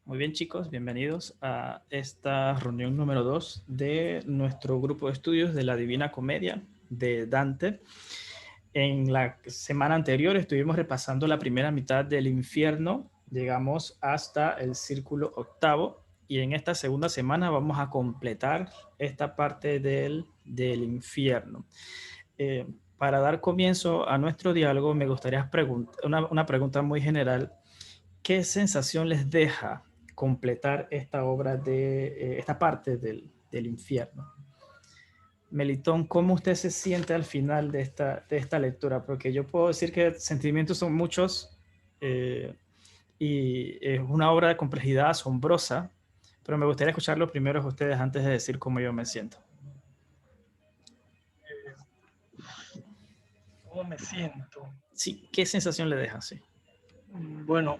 Muy bien, chicos, bienvenidos a esta reunión número 2 de nuestro grupo de estudios de la Divina Comedia de Dante. En la semana anterior estuvimos repasando la primera mitad del infierno, llegamos hasta el círculo octavo y en esta segunda semana vamos a completar esta parte del infierno. Para dar comienzo a nuestro diálogo me gustaría una pregunta muy general. ¿Qué sensación les deja completar esta obra esta parte del infierno? Melitón, ¿cómo usted se siente al final de esta lectura? Porque yo puedo decir que sentimientos son muchos y es una obra de complejidad asombrosa, pero me gustaría escuchar los primeros ustedes antes de decir cómo yo me siento. ¿Cómo me siento? Sí, ¿qué sensación le deja? Sí. Bueno,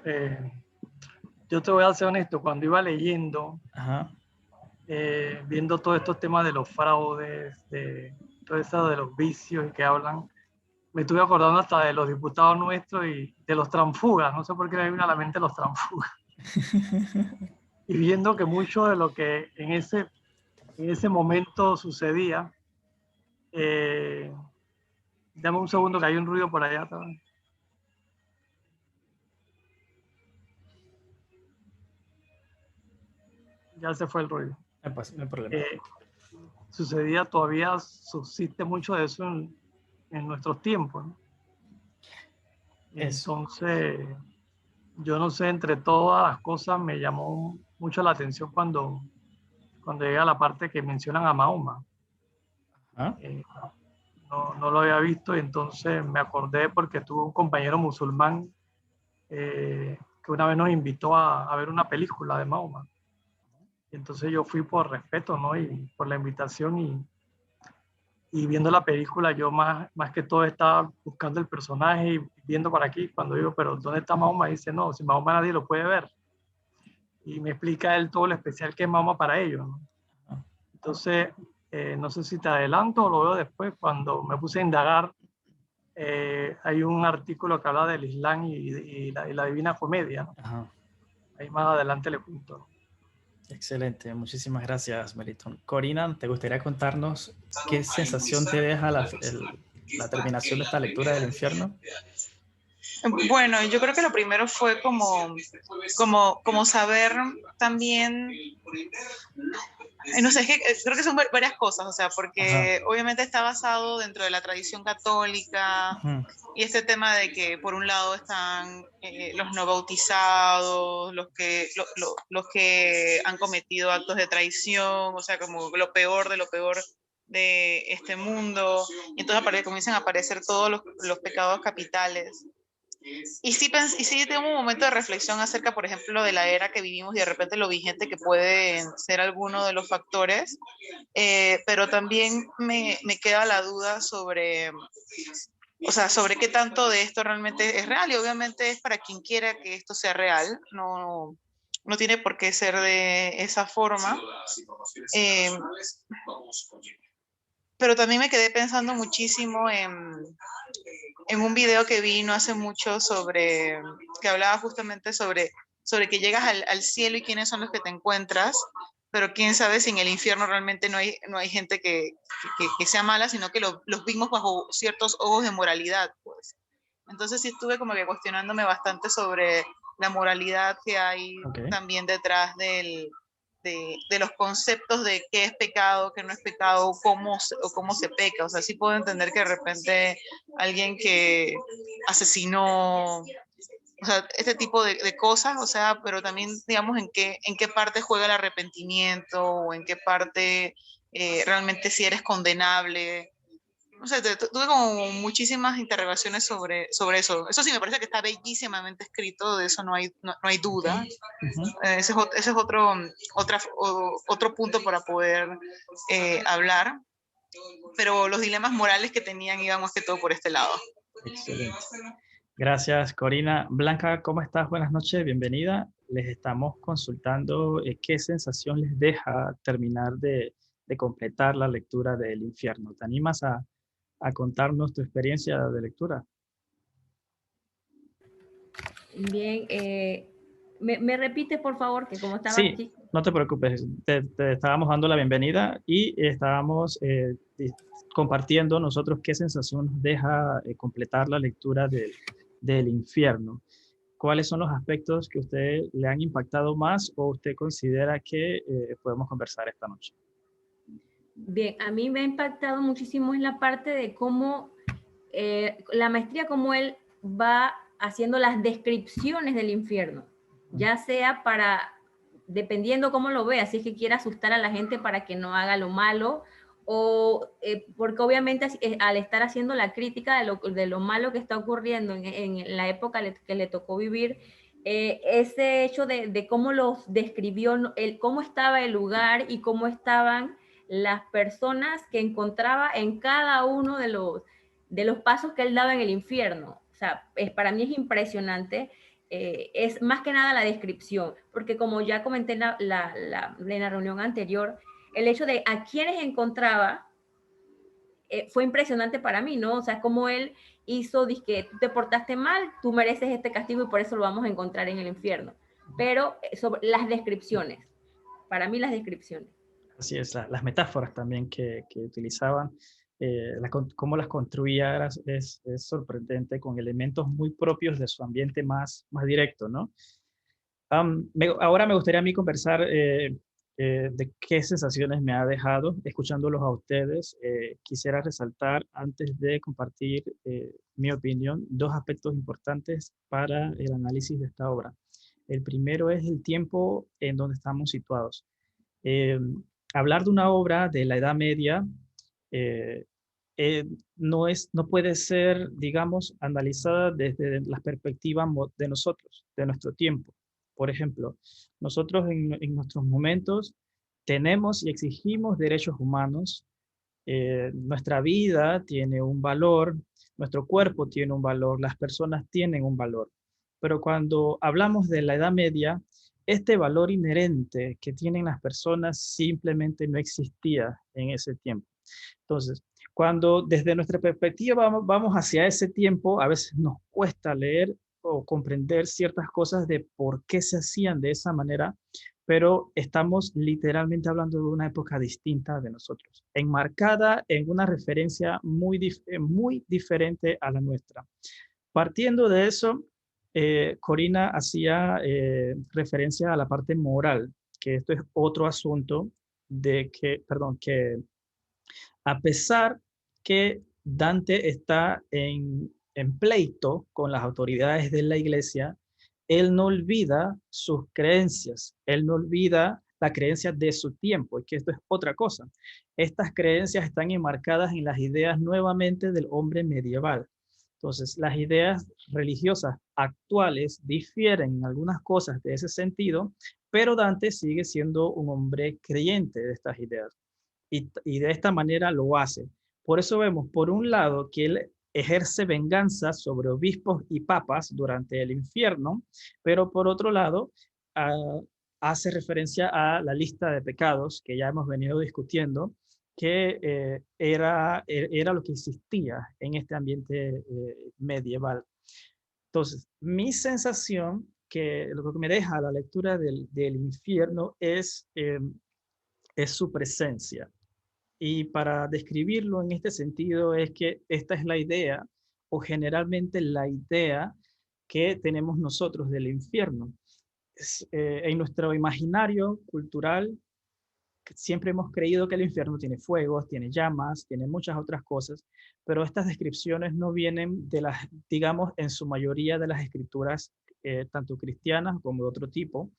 yo te voy a ser honesto, cuando iba leyendo, Ajá. viendo todos estos temas de los fraudes, de todo eso de los vicios y que hablan, me estuve acordando hasta de los diputados nuestros y de los transfugas, no sé por qué me vino a la mente los transfugas. Y viendo que mucho de lo que en ese momento sucedía, dame un segundo que hay un ruido por allá también. Ya se fue el ruido. No hay problema. Sucedía, todavía subsiste mucho de eso en nuestros tiempos, ¿no? Eso. Entonces, yo no sé, entre todas las cosas me llamó mucho la atención cuando llega la parte que mencionan a Mahoma. ¿Ah? Eh, no lo había visto y entonces me acordé porque tuve un compañero musulmán que una vez nos invitó a ver una película de Mahoma. Y entonces yo fui por respeto, ¿no? Y por la invitación y viendo la película yo más que todo estaba buscando el personaje y viendo para aquí, cuando digo, pero ¿dónde está Mahoma? Dice, no, si Mahoma nadie lo puede ver. Y me explica él todo lo especial que es Mahoma para ellos, ¿no? Entonces, no sé si te adelanto o lo veo después, cuando me puse a indagar, hay un artículo que habla del Islam y la Divina Comedia, ¿no? Ajá. Ahí más adelante le cuento, ¿no? Excelente, muchísimas gracias, Melitón. Corina, ¿te gustaría contarnos qué sensación te deja la terminación de esta lectura del infierno? Bueno, yo creo que lo primero fue como saber también, no sé, es que creo que son varias cosas, o sea, porque Ajá. obviamente está basado dentro de la tradición católica Ujú. y este tema de que por un lado están los no bautizados, los que han cometido actos de traición, o sea, como lo peor de lo peor de este mundo, y entonces comienzan a aparecer todos los pecados capitales. Y sí tengo un momento de reflexión acerca, por ejemplo, de la era que vivimos y de repente lo vigente que puede ser alguno de los factores, pero también me queda la duda sobre, o sea, sobre qué tanto de esto realmente es real y obviamente es para quien quiera que esto sea real, no tiene por qué ser de esa forma. Pero también me quedé pensando muchísimo en un video que vi no hace mucho que hablaba justamente sobre que llegas al cielo y quiénes son los que te encuentras, pero quién sabe si en el infierno realmente no hay gente que sea mala, sino que los vimos bajo ciertos ojos de moralidad, pues. Entonces sí estuve como que cuestionándome bastante sobre la moralidad que hay Okay. también detrás de los conceptos de qué es pecado, qué no es pecado, o cómo se peca. O sea, sí puedo entender que de repente alguien que asesinó, o sea, este tipo de cosas, o sea, pero también, digamos, en qué parte juega el arrepentimiento o en qué parte realmente si eres condenable. No sé, tuve como muchísimas interrogaciones sobre eso. Eso sí me parece que está bellísimamente escrito, de eso no hay duda. Ujú. Ese es otro punto para poder hablar, pero los dilemas morales que tenían iban más que todo por este lado. Excelente. Gracias, Corina. Blanca, ¿cómo estás? Buenas noches, bienvenida. Les estamos consultando qué sensación les deja terminar de completar la lectura del infierno. ¿Te animas a contarnos tu experiencia de lectura? Bien, ¿Me repites, por favor, que como estaba Sí, aquí? no te preocupes, te estábamos dando la bienvenida y estábamos compartiendo nosotros qué sensación nos deja completar la lectura del infierno. ¿Cuáles son los aspectos que a usted le han impactado más o usted considera que podemos conversar esta noche? Bien, a mí me ha impactado muchísimo en la parte de cómo la maestría, cómo él va haciendo las descripciones del infierno, ya sea para, dependiendo cómo lo vea, si es que quiere asustar a la gente para que no haga lo malo, o porque obviamente al estar haciendo la crítica de lo malo que está ocurriendo en la época que le tocó vivir, ese hecho de cómo los describió, cómo estaba el lugar y cómo estaban las personas que encontraba en cada uno de los pasos que él daba en el infierno. O sea, para mí es impresionante. Es más que nada la descripción, porque como ya comenté en la reunión anterior, el hecho de a quienes encontraba fue impresionante para mí, ¿no? O sea, como él hizo, que tú te portaste mal, tú mereces este castigo y por eso lo vamos a encontrar en el infierno. Pero sobre las descripciones, para mí las descripciones. Así es, las metáforas también que utilizaban, cómo las construía es sorprendente con elementos muy propios de su ambiente más directo, ¿no? Ahora me gustaría a mí conversar de qué sensaciones me ha dejado escuchándolos a ustedes. Quisiera resaltar, antes de compartir mi opinión, dos aspectos importantes para el análisis de esta obra. El primero es el tiempo en donde estamos situados. Hablar de una obra de la Edad Media eh, no puede ser, digamos, analizada desde la perspectiva de nosotros, de nuestro tiempo. Por ejemplo, nosotros en nuestros momentos tenemos y exigimos derechos humanos. Nuestra vida tiene un valor, nuestro cuerpo tiene un valor, las personas tienen un valor. Pero cuando hablamos de la Edad Media, este valor inherente que tienen las personas simplemente no existía en ese tiempo. Entonces, cuando desde nuestra perspectiva vamos hacia ese tiempo, a veces nos cuesta leer o comprender ciertas cosas de por qué se hacían de esa manera, pero estamos literalmente hablando de una época distinta de nosotros, enmarcada en una referencia muy diferente a la nuestra. Partiendo de eso, Corina hacía referencia a la parte moral, que esto es otro asunto que a pesar que Dante está en pleito con las autoridades de la iglesia, él no olvida sus creencias, él no olvida la creencia de su tiempo, y que esto es otra cosa. Estas creencias están enmarcadas en las ideas nuevamente del hombre medieval. Entonces, las ideas religiosas actuales difieren en algunas cosas de ese sentido, pero Dante sigue siendo un hombre creyente de estas ideas. Y de esta manera lo hace. Por eso vemos, por un lado, que él ejerce venganza sobre obispos y papas durante el infierno, pero por otro lado, hace referencia a la lista de pecados que ya hemos venido discutiendo, que era lo que existía en este ambiente medieval. Entonces, mi sensación, que lo que me deja la lectura del infierno es su presencia. Y para describirlo en este sentido es que esta es la idea, o generalmente la idea que tenemos nosotros del infierno. En nuestro imaginario cultural siempre hemos creído que el infierno tiene fuegos, tiene llamas, tiene muchas otras cosas, pero estas descripciones no vienen de las, digamos, en su mayoría de las escrituras, tanto cristianas como de otro tipo,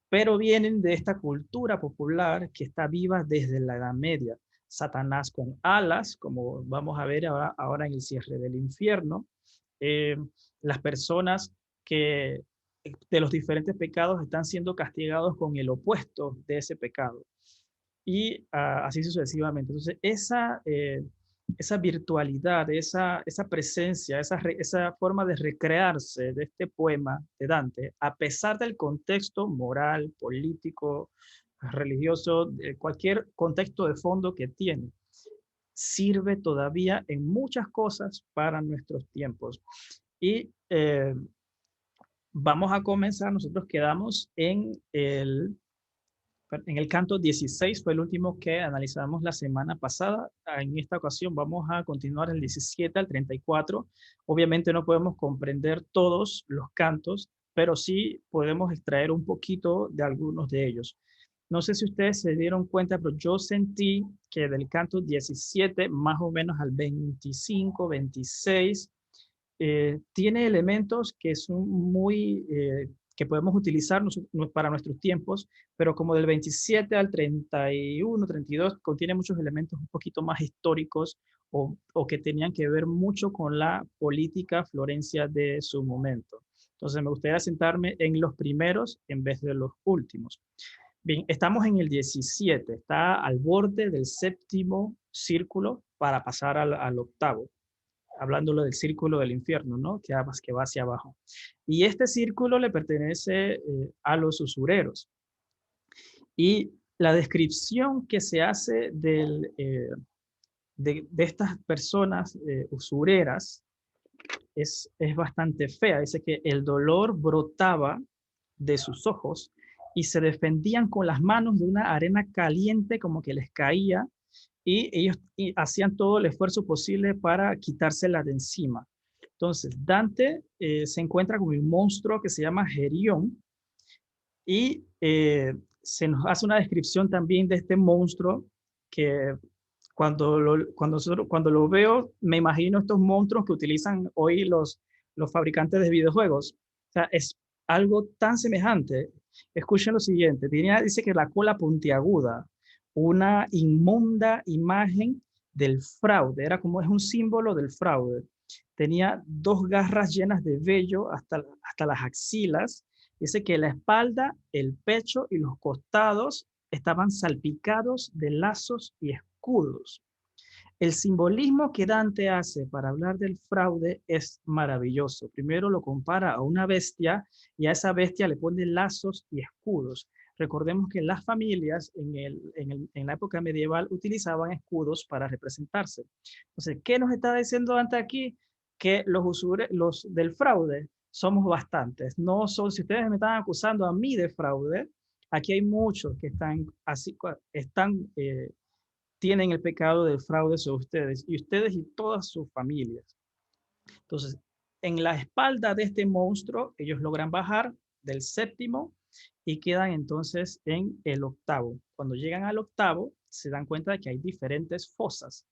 pero vienen de esta cultura popular que está viva desde la Edad Media. Satanás con alas, como vamos a ver ahora en el cierre del infierno. Las personas que de los diferentes pecados están siendo castigados con el opuesto de ese pecado. Y así sucesivamente. Entonces, esa virtualidad, esa presencia, esa forma de recrearse de este poema de Dante, a pesar del contexto moral, político, religioso, cualquier contexto de fondo que tiene, sirve todavía en muchas cosas para nuestros tiempos. Y vamos a comenzar. Nosotros quedamos en el canto 16, fue el último que analizamos la semana pasada. En esta ocasión vamos a continuar el 17 al 34. Obviamente no podemos comprender todos los cantos, pero sí podemos extraer un poquito de algunos de ellos. No sé si ustedes se dieron cuenta, pero yo sentí que del canto 17 más o menos al 25, 26, tiene elementos que son muy, que podemos utilizar para nuestros tiempos, pero como del 27 al 31, 32, contiene muchos elementos un poquito más históricos o que tenían que ver mucho con la política florencia de su momento. Entonces me gustaría sentarme en los primeros en vez de los últimos. Bien, estamos en el 17, está al borde del séptimo círculo para pasar al octavo, hablándolo del círculo del infierno, ¿no? Que va hacia abajo. Y este círculo le pertenece a los usureros. Y la descripción que se hace de estas personas usureras es bastante fea. Dice que el dolor brotaba de sus ojos y se defendían con las manos de una arena caliente como que les caía, y ellos hacían todo el esfuerzo posible para quitársela de encima. Entonces, Dante se encuentra con un monstruo que se llama Gerión, y se nos hace una descripción también de este monstruo que cuando lo veo, me imagino estos monstruos que utilizan hoy los fabricantes de videojuegos. O sea, es algo tan semejante. Escuchen lo siguiente. Dice que la cola puntiaguda, una inmunda imagen del fraude, era como es un símbolo del fraude. Tenía 2 garras llenas de vello hasta las axilas. Dice que la espalda, el pecho y los costados estaban salpicados de lazos y escudos. El simbolismo que Dante hace para hablar del fraude es maravilloso. Primero lo compara a una bestia y a esa bestia le pone lazos y escudos. Recordemos que las familias en la época medieval utilizaban escudos para representarse. Entonces, ¿qué nos está diciendo Dante aquí? Que los del fraude somos bastantes. No son, si ustedes me están acusando a mí de fraude, aquí hay muchos que tienen el pecado del fraude sobre ustedes y todas sus familias. Entonces, en la espalda de este monstruo, ellos logran bajar del séptimo y quedan entonces en el octavo. Cuando llegan al octavo, se dan cuenta de que hay diferentes fosas.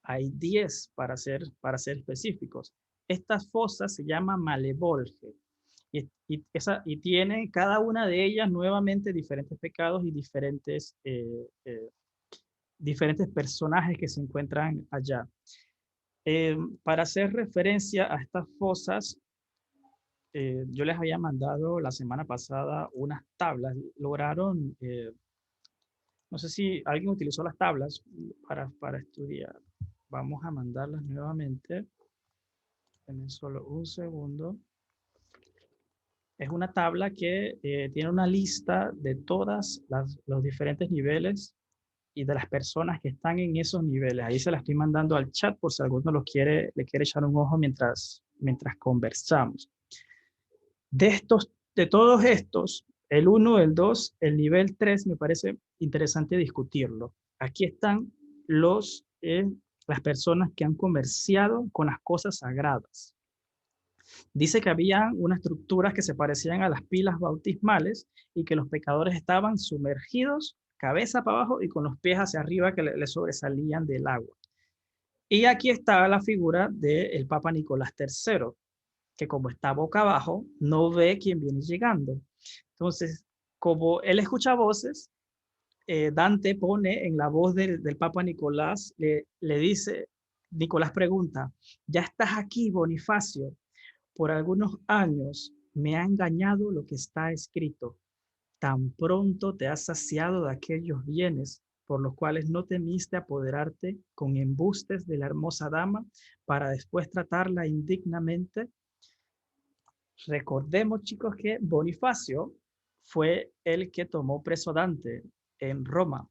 Hay 10 para ser específicos. Estas fosas se llaman malevolge y tiene cada una de ellas nuevamente diferentes pecados y diferentes personajes que se encuentran allá. Para hacer referencia a estas fosas, yo les había mandado la semana pasada unas tablas. Lograron, no sé si alguien utilizó las tablas para estudiar. Vamos a mandarlas nuevamente. Denme solo un segundo. Es una tabla que tiene una lista de todos los diferentes niveles y de las personas que están en esos niveles. Ahí se las estoy mandando al chat por si alguno le quiere echar un ojo mientras conversamos. De todos estos, el 1, el 2, el nivel 3, me parece interesante discutirlo. Aquí están las personas que han comerciado con las cosas sagradas. Dice que había unas estructuras que se parecían a las pilas bautismales y que los pecadores estaban sumergidos cabeza para abajo y con los pies hacia arriba que le sobresalían del agua. Y aquí está la figura del Papa Nicolás III, que como está boca abajo, no ve quién viene llegando. Entonces, como él escucha voces, Dante pone en la voz del Papa Nicolás, le dice, Nicolás pregunta, ¿ya estás aquí, Bonifacio? Por algunos años me ha engañado lo que está escrito. Tan pronto te has saciado de aquellos bienes por los cuales no temiste apoderarte con embustes de la hermosa dama para después tratarla indignamente. Recordemos, chicos, que Bonifacio fue el que tomó preso a Dante en Roma.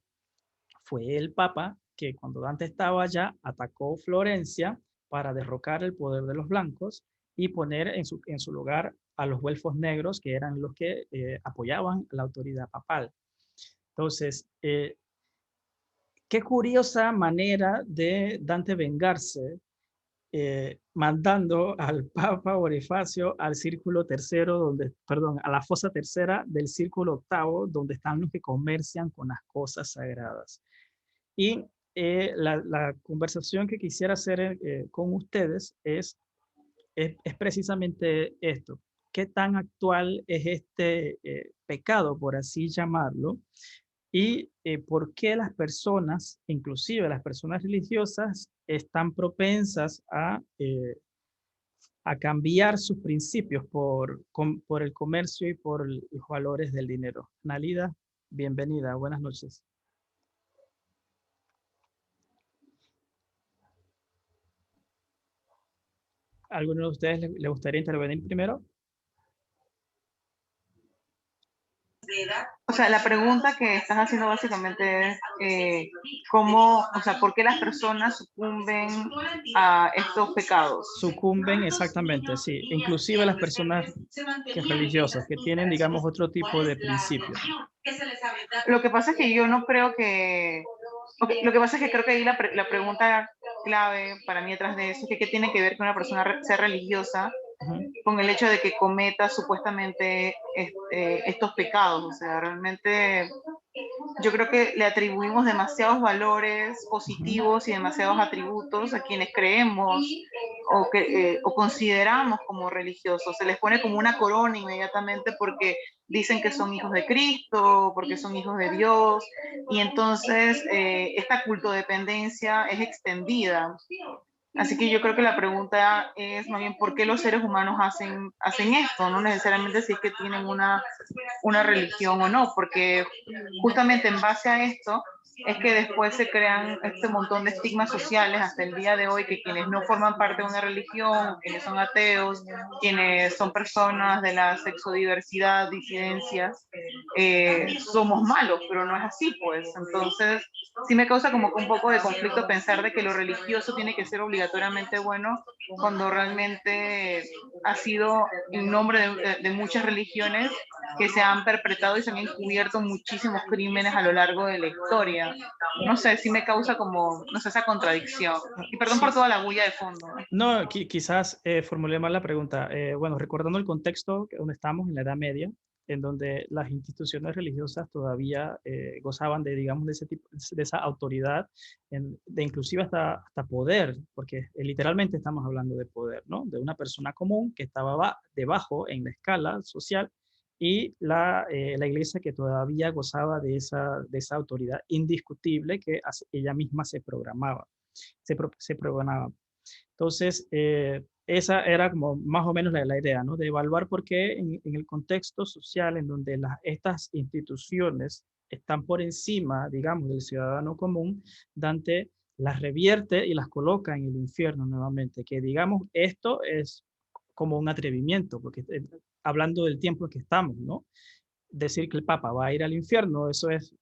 Fue el papa que cuando Dante estaba allá atacó Florencia para derrocar el poder de los blancos y poner en su lugar a los güelfos negros, que eran los que apoyaban la autoridad papal. Entonces, qué curiosa manera de Dante vengarse, mandando al Papa Bonifacio al círculo tercero, perdón, a la fosa tercera del círculo octavo, donde están los que comercian con las cosas sagradas. Y la conversación que quisiera hacer con ustedes es precisamente esto. ¿Qué tan actual es este pecado, por así llamarlo? Y por qué las personas, inclusive las personas religiosas, están propensas a cambiar sus principios por el comercio y por los valores del dinero. Nalida, bienvenida, buenas noches. ¿Alguno de ustedes le gustaría intervenir primero? O sea, la pregunta que estás haciendo básicamente es cómo, o sea, ¿por qué las personas sucumben a estos pecados? Sucumben, exactamente, sí. Inclusive las personas religiosas que tienen, digamos, otro tipo de principios. Lo que pasa es que yo no creo que... Okay, lo que pasa es que creo que ahí la pregunta clave para mí detrás de eso es que qué tiene que ver con una persona ser religiosa con el hecho de que cometa supuestamente estos pecados. O sea, realmente yo creo que le atribuimos demasiados valores positivos y demasiados atributos a quienes creemos o consideramos como religiosos. Se les pone como una corona inmediatamente porque dicen que son hijos de Cristo, porque son hijos de Dios, y entonces esta cultodependencia es extendida. Así que yo creo que la pregunta es más bien por qué los seres humanos hacen esto, no necesariamente si es que tienen una religión o no, porque justamente en base a esto es que después se crean este montón de estigmas sociales hasta el día de hoy, que quienes no forman parte de una religión, quienes son ateos, quienes son personas de la sexodiversidad, disidencias, somos malos, pero no es así, pues. Entonces, sí me causa como que un poco de conflicto pensar de que lo religioso tiene que ser obligatoriamente bueno, cuando realmente ha sido en nombre de muchas religiones que se han perpetrado y se han encubierto muchísimos crímenes a lo largo de la historia. No sé, sí me causa como, no sé, esa contradicción. Y perdón por toda la bulla de fondo. No, quizás formulé mal la pregunta. Bueno, recordando el contexto donde estamos en la Edad Media, en donde las instituciones religiosas todavía gozaban de, digamos, de ese tipo, de esa autoridad, de inclusive hasta poder, porque literalmente estamos hablando de poder, ¿no? De una persona común que estaba debajo en la escala social, y la iglesia que todavía gozaba de esa autoridad indiscutible que ella misma se programaba. Se programaba. Entonces, esa era como más o menos la idea, ¿no? De evaluar por qué en el contexto social en donde estas instituciones están por encima, digamos, del ciudadano común, Dante las revierte y las coloca en el infierno nuevamente, que digamos, esto es como un atrevimiento, porque hablando del tiempo en que estamos, ¿no? Decir que el Papa va a ir al infierno, eso es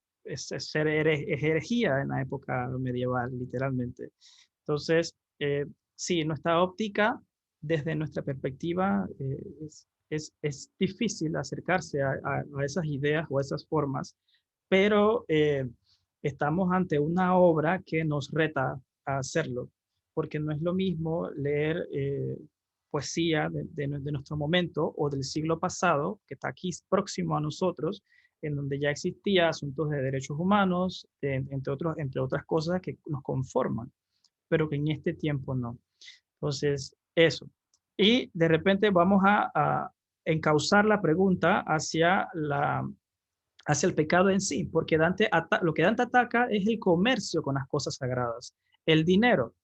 herejía en la época medieval, literalmente. Entonces, sí, nuestra óptica, desde nuestra perspectiva, es difícil acercarse a esas ideas o a esas formas, pero estamos ante una obra que nos reta a hacerlo, porque no es lo mismo leer poesía de nuestro momento o del siglo pasado, que está aquí próximo a nosotros, en donde ya existía asuntos de derechos humanos, entre otras cosas que nos conforman, pero que en este tiempo no. Entonces, eso. Y de repente vamos a encauzar la pregunta hacia el pecado en sí, porque lo que Dante ataca es el comercio con las cosas sagradas, el dinero.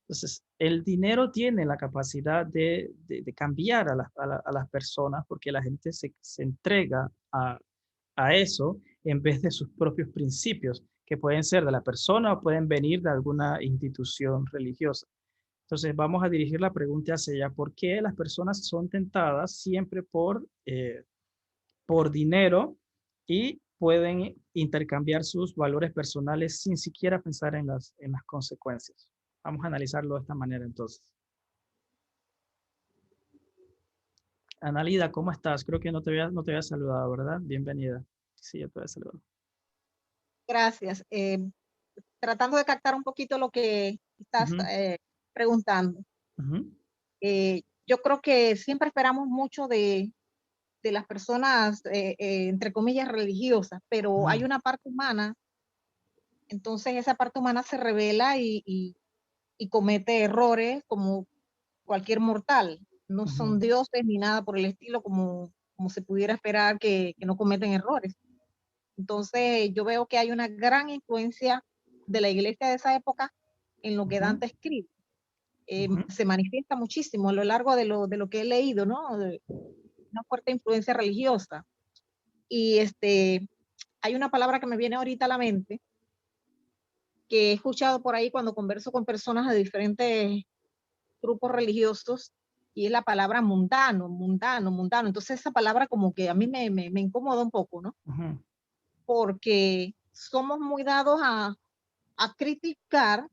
Entonces, el dinero tiene la capacidad de cambiar a las personas, porque la gente se entrega a eso en vez de sus propios principios, que pueden ser de la persona o pueden venir de alguna institución religiosa. Entonces vamos a dirigir la pregunta hacia allá. ¿Por qué las personas son tentadas siempre por dinero y pueden intercambiar sus valores personales sin siquiera pensar en las consecuencias? Vamos a analizarlo de esta manera entonces. Analida, ¿cómo estás? Creo que no te había saludado, ¿verdad? Bienvenida. Sí, yo te había saludado. Gracias. Tratando de captar un poquito lo que estás Ujú, preguntando. ujú, Yo creo que siempre esperamos mucho de las personas, entre comillas, religiosas, pero hay ujú, una parte humana, entonces esa parte humana se revela y comete errores como cualquier mortal. No ujú, son dioses ni nada por el estilo como se pudiera esperar que no cometen errores. Entonces yo veo que hay una gran influencia de la iglesia de esa época en lo que ujú, Dante escribe. ujú, Se manifiesta muchísimo a lo largo de lo que he leído, ¿no? Una fuerte influencia religiosa. Y hay una palabra que me viene ahorita a la mente, que he escuchado por ahí cuando converso con personas de diferentes grupos religiosos, y es la palabra mundano, mundano, mundano. Entonces esa palabra como que a mí me incomoda un poco, ¿no? ujú, Porque somos muy dados a criticar,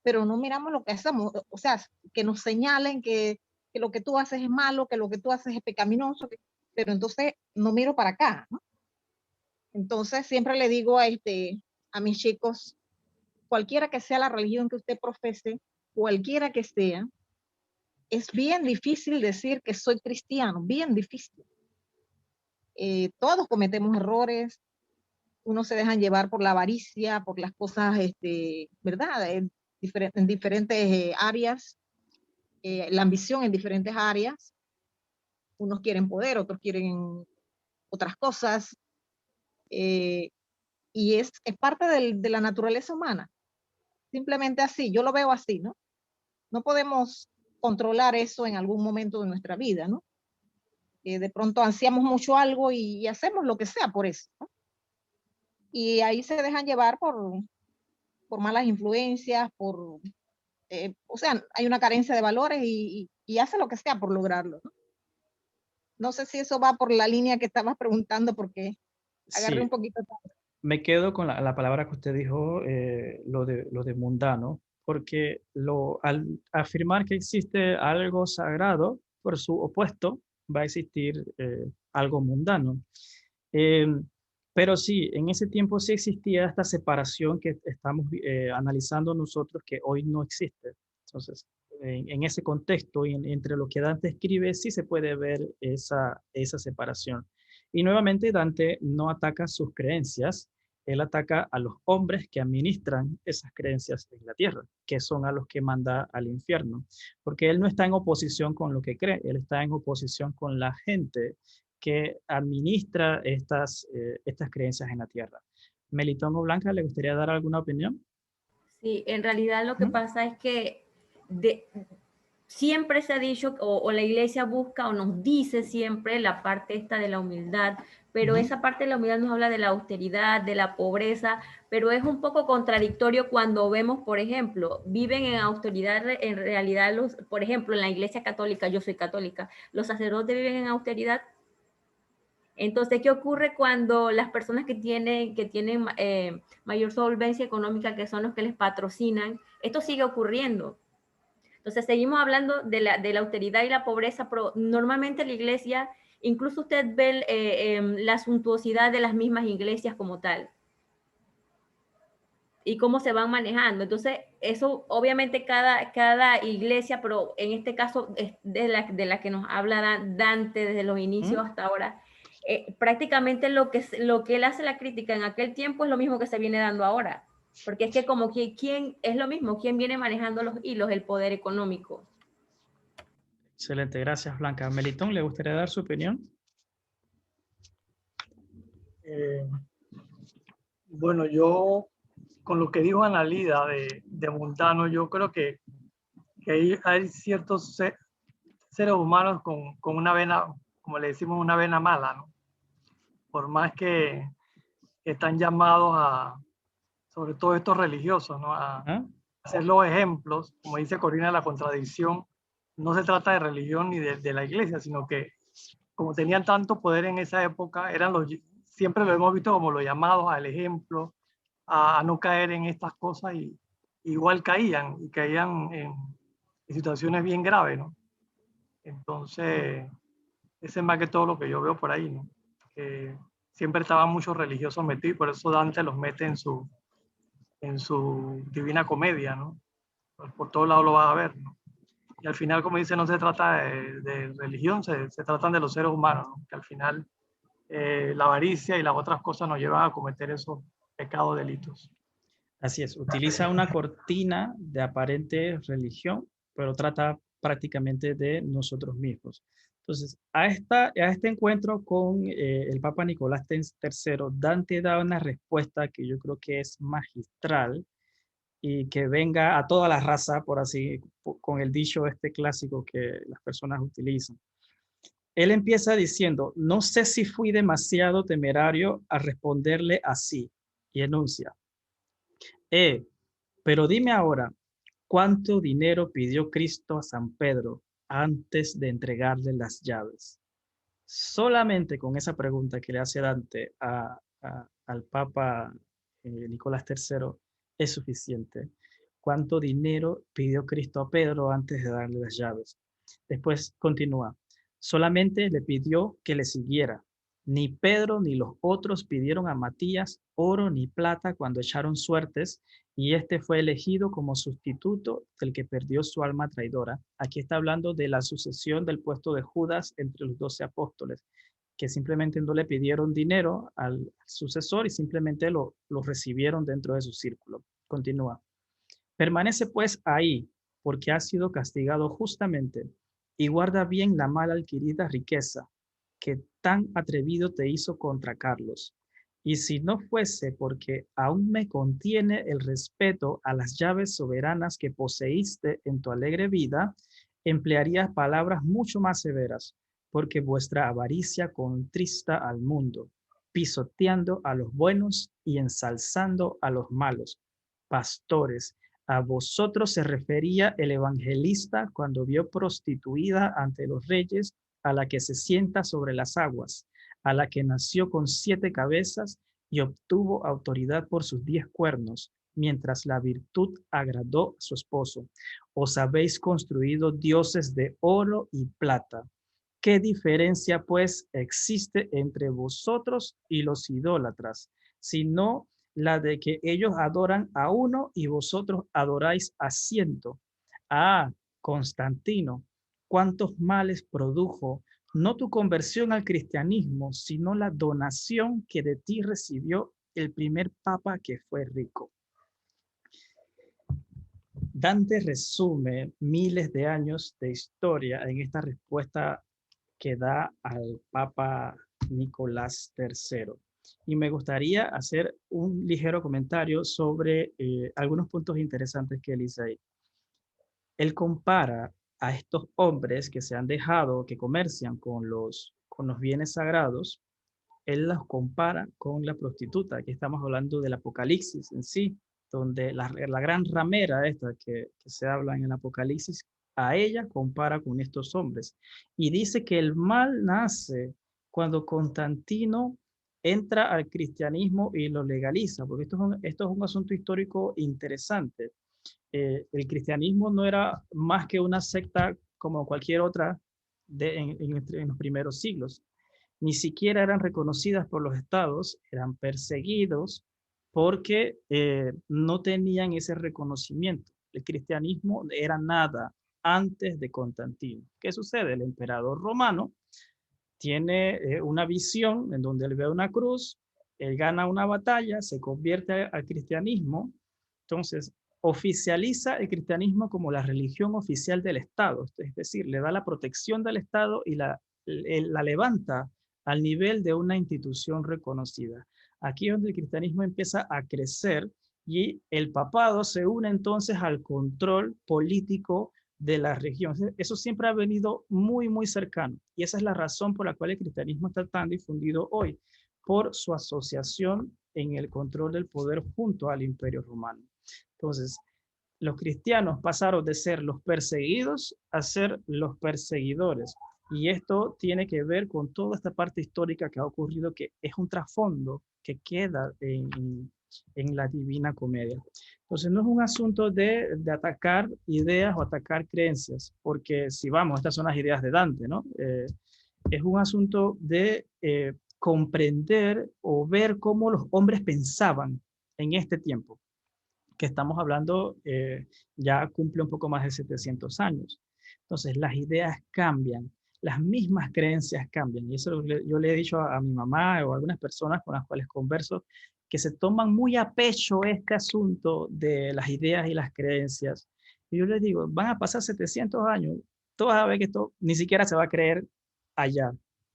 pero no miramos lo que hacemos. O sea, que nos señalen que lo que tú haces es malo, que lo que tú haces es pecaminoso, pero entonces no miro para acá, ¿no? Entonces siempre le digo a mis chicos, cualquiera que sea la religión que usted profese, cualquiera que sea, es bien difícil decir que soy cristiano, bien difícil. Todos cometemos errores, uno se dejan llevar por la avaricia, por las cosas, ¿verdad? En diferentes áreas, la ambición en diferentes áreas. Unos quieren poder, otros quieren otras cosas, eh, y es parte de la naturaleza humana. Simplemente así, yo lo veo así, ¿no? No podemos controlar eso en algún momento de nuestra vida, ¿no? De pronto ansiamos mucho algo y hacemos lo que sea por eso, ¿no? Y ahí se dejan llevar por malas influencias, o sea, hay una carencia de valores y hace lo que sea por lograrlo, ¿no? No sé si eso va por la línea que estabas preguntando porque agarré sí, un poquito tarde. me quedo con la palabra que usted dijo, lo de mundano, porque al afirmar que existe algo sagrado, por su opuesto, va a existir algo mundano. Em, pero sí, en ese tiempo sí existía esta separación que estamos analizando nosotros, que hoy no existe. Entonces, en ese contexto y entre lo que Dante escribe, sí se puede ver esa separación. Y nuevamente Dante no ataca sus creencias, él ataca a los hombres que administran esas creencias en la tierra, que son a los que manda al infierno, porque él no está en oposición con lo que cree, él está en oposición con la gente que administra estas creencias en la tierra. Melitón o Blanca, ¿le gustaría dar alguna opinión? Sí, en realidad lo que ¿Mm? pasa es que siempre se ha dicho, o la iglesia busca o nos dice siempre la parte esta de la humildad, pero Ujú. esa parte de la humildad nos habla de la austeridad, de la pobreza, pero es un poco contradictorio cuando vemos, por ejemplo, viven en austeridad, en realidad, por ejemplo, en la iglesia católica, yo soy católica, los sacerdotes viven en austeridad. Entonces, ¿qué ocurre cuando las personas que tienen mayor solvencia económica, que son los que les patrocinan? Esto sigue ocurriendo. Entonces, seguimos hablando de la austeridad y la pobreza, pero normalmente la iglesia, incluso usted ve la suntuosidad de las mismas iglesias como tal y cómo se van manejando. Entonces, eso obviamente cada iglesia, pero en este caso es de la que nos habla Dante desde los inicios ¿Mm? hasta ahora, prácticamente lo que él hace la crítica en aquel tiempo es lo mismo que se viene dando ahora. Porque es que como que quién es lo mismo, quién viene manejando los hilos, el poder económico. Excelente, gracias Blanca. Melitón, ¿le gustaría dar su opinión? Eh, bueno, yo con lo que dijo Analida de mundano, yo creo que hay ciertos seres humanos con una vena, como le decimos, una vena mala, ¿no? Por más que están llamados sobre todo estos religiosos, ¿no? A ¿Ah? hacer los ejemplos, como dice Corina, la contradicción, no se trata de religión ni de la iglesia, sino que como tenían tanto poder en esa época, siempre lo hemos visto como los llamados al ejemplo, a no caer en estas cosas y igual caían y caían en situaciones bien graves, ¿no? Entonces, Ese es más que todo lo que yo veo por ahí, ¿no? Que siempre estaban muchos religiosos metidos y por eso Dante los mete en su Divina Comedia, ¿no? Por todos lados lo vas a ver, ¿no? Y al final, como dice, no se trata de religión, se tratan de los seres humanos, ¿no? Que al final la avaricia y las otras cosas nos llevan a cometer esos pecados, delitos. Así es, utiliza una cortina de aparente religión, pero trata prácticamente de nosotros mismos. Entonces, a este encuentro con el Papa Nicolás III, Dante da una respuesta que yo creo que es magistral y que venga a toda la raza, por así, con el dicho este clásico que las personas utilizan. Él empieza diciendo, no sé si fui demasiado temerario al responderle así, y enuncia. Pero dime ahora, ¿cuánto dinero pidió Cristo a San Pedro antes de entregarle las llaves? Solamente con esa pregunta que le hace Dante al Papa Nicolás III es suficiente. ¿Cuánto dinero pidió Cristo a Pedro antes de darle las llaves? Después continúa. Solamente le pidió que le siguiera. Ni Pedro ni los otros pidieron a Matías oro ni plata cuando echaron suertes, y este fue elegido como sustituto del que perdió su alma traidora. Aquí está hablando de la sucesión del puesto de Judas entre los 12 apóstoles, que simplemente no le pidieron dinero al sucesor y simplemente lo recibieron dentro de su círculo. Continúa. Permanece pues ahí, porque ha sido castigado justamente, y guarda bien la mal adquirida riqueza que tan atrevido te hizo contra Carlos. Y si no fuese porque aún me contiene el respeto a las llaves soberanas que poseíste en tu alegre vida, emplearías palabras mucho más severas, porque vuestra avaricia contrista al mundo, pisoteando a los buenos y ensalzando a los malos. Pastores, a vosotros se refería el evangelista cuando vio prostituida ante los reyes a la que se sienta sobre las aguas, a la que nació con 7 cabezas y obtuvo autoridad por sus 10 cuernos, mientras la virtud agradó a su esposo. Os habéis construido dioses de oro y plata. ¿Qué diferencia, pues, existe entre vosotros y los idólatras? Sino la de que ellos adoran a uno y vosotros adoráis a 100. Ah, Constantino, cuántos males produjo no tu conversión al cristianismo, sino la donación que de ti recibió el primer papa que fue rico. Dante resume miles de años de historia en esta respuesta que da al Papa Nicolás III. Y me gustaría hacer un ligero comentario sobre algunos puntos interesantes que él dice ahí. Él compara a estos hombres que se han dejado, que comercian con los bienes sagrados, él los compara con la prostituta. Aquí estamos hablando del Apocalipsis en sí, donde la gran ramera esta que se habla en el Apocalipsis, a ella compara con estos hombres. Y dice que el mal nace cuando Constantino entra al cristianismo y lo legaliza, porque esto es un asunto histórico interesante. El cristianismo no era más que una secta como cualquier otra en los primeros siglos. Ni siquiera eran reconocidas por los estados, eran perseguidos porque no tenían ese reconocimiento. El cristianismo era nada antes de Constantino. ¿Qué sucede? El emperador romano tiene una visión en donde él ve una cruz, él gana una batalla, se convierte al cristianismo, entonces oficializa el cristianismo como la religión oficial del Estado, es decir, le da la protección del Estado y la levanta al nivel de una institución reconocida. Aquí es donde el cristianismo empieza a crecer y el papado se une entonces al control político de la región. Eso siempre ha venido muy, muy cercano y esa es la razón por la cual el cristianismo está tan difundido hoy, por su asociación en el control del poder junto al Imperio Romano. Entonces, los cristianos pasaron de ser los perseguidos a ser los perseguidores. Y esto tiene que ver con toda esta parte histórica que ha ocurrido, que es un trasfondo que queda en la Divina Comedia. Entonces no es un asunto de atacar ideas o atacar creencias, porque si vamos, estas son las ideas de Dante, ¿no? es un asunto de comprender o ver cómo los hombres pensaban en este tiempo, que estamos hablando, ya cumple un poco más de 700 años. Entonces, las ideas cambian, las mismas creencias cambian. Y eso yo le he dicho a mi mamá o a algunas personas con las cuales converso, que se toman muy a pecho este asunto de las ideas y las creencias. Y yo les digo, van a pasar 700 años, tú vas a ver que esto ni siquiera se va a creer allá.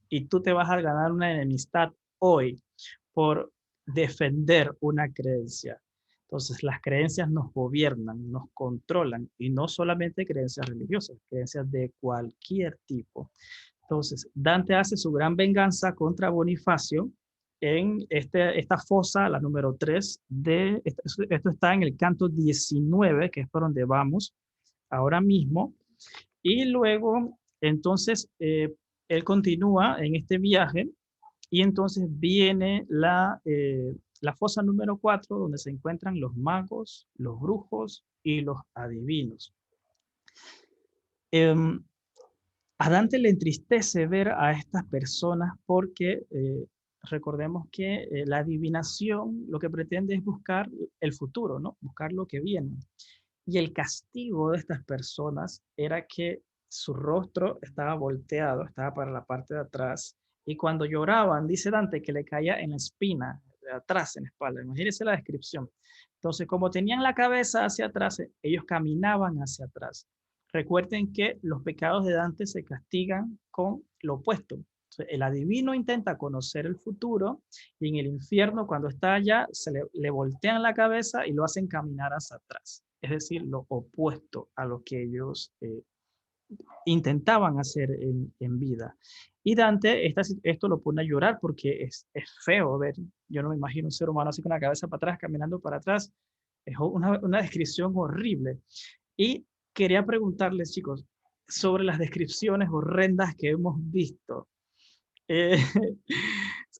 Y tú te vas a ganar una enemistad hoy por defender una creencia. Entonces, las creencias nos gobiernan, nos controlan, y no solamente creencias religiosas, creencias de cualquier tipo. Entonces, Dante hace su gran venganza contra Bonifacio en esta fosa, la número 3, esto está en el canto 19, que es por donde vamos ahora mismo, y luego, entonces, él continúa en este viaje, y entonces viene la fosa número 4, donde se encuentran los magos, los brujos y los adivinos. A Dante le entristece ver a estas personas porque recordemos que la adivinación lo que pretende es buscar el futuro, ¿no? Buscar lo que viene. Y el castigo de estas personas era que su rostro estaba volteado, estaba para la parte de atrás, y cuando lloraban, dice Dante, que le caía en la espina, de atrás, en la espalda. Imagínense la descripción. Entonces, como tenían la cabeza hacia atrás, ellos caminaban hacia atrás. Recuerden que los pecados de Dante se castigan con lo opuesto. Entonces, el adivino intenta conocer el futuro, y en el infierno, cuando está allá, le voltean la cabeza y lo hacen caminar hacia atrás. Es decir, lo opuesto a lo que ellos intentaban hacer en vida. Y Dante esto lo pone a llorar porque es feo ver. Yo no me imagino un ser humano así con la cabeza para atrás, caminando para atrás. Es una descripción horrible. Y quería preguntarles, chicos, sobre las descripciones horrendas que hemos visto.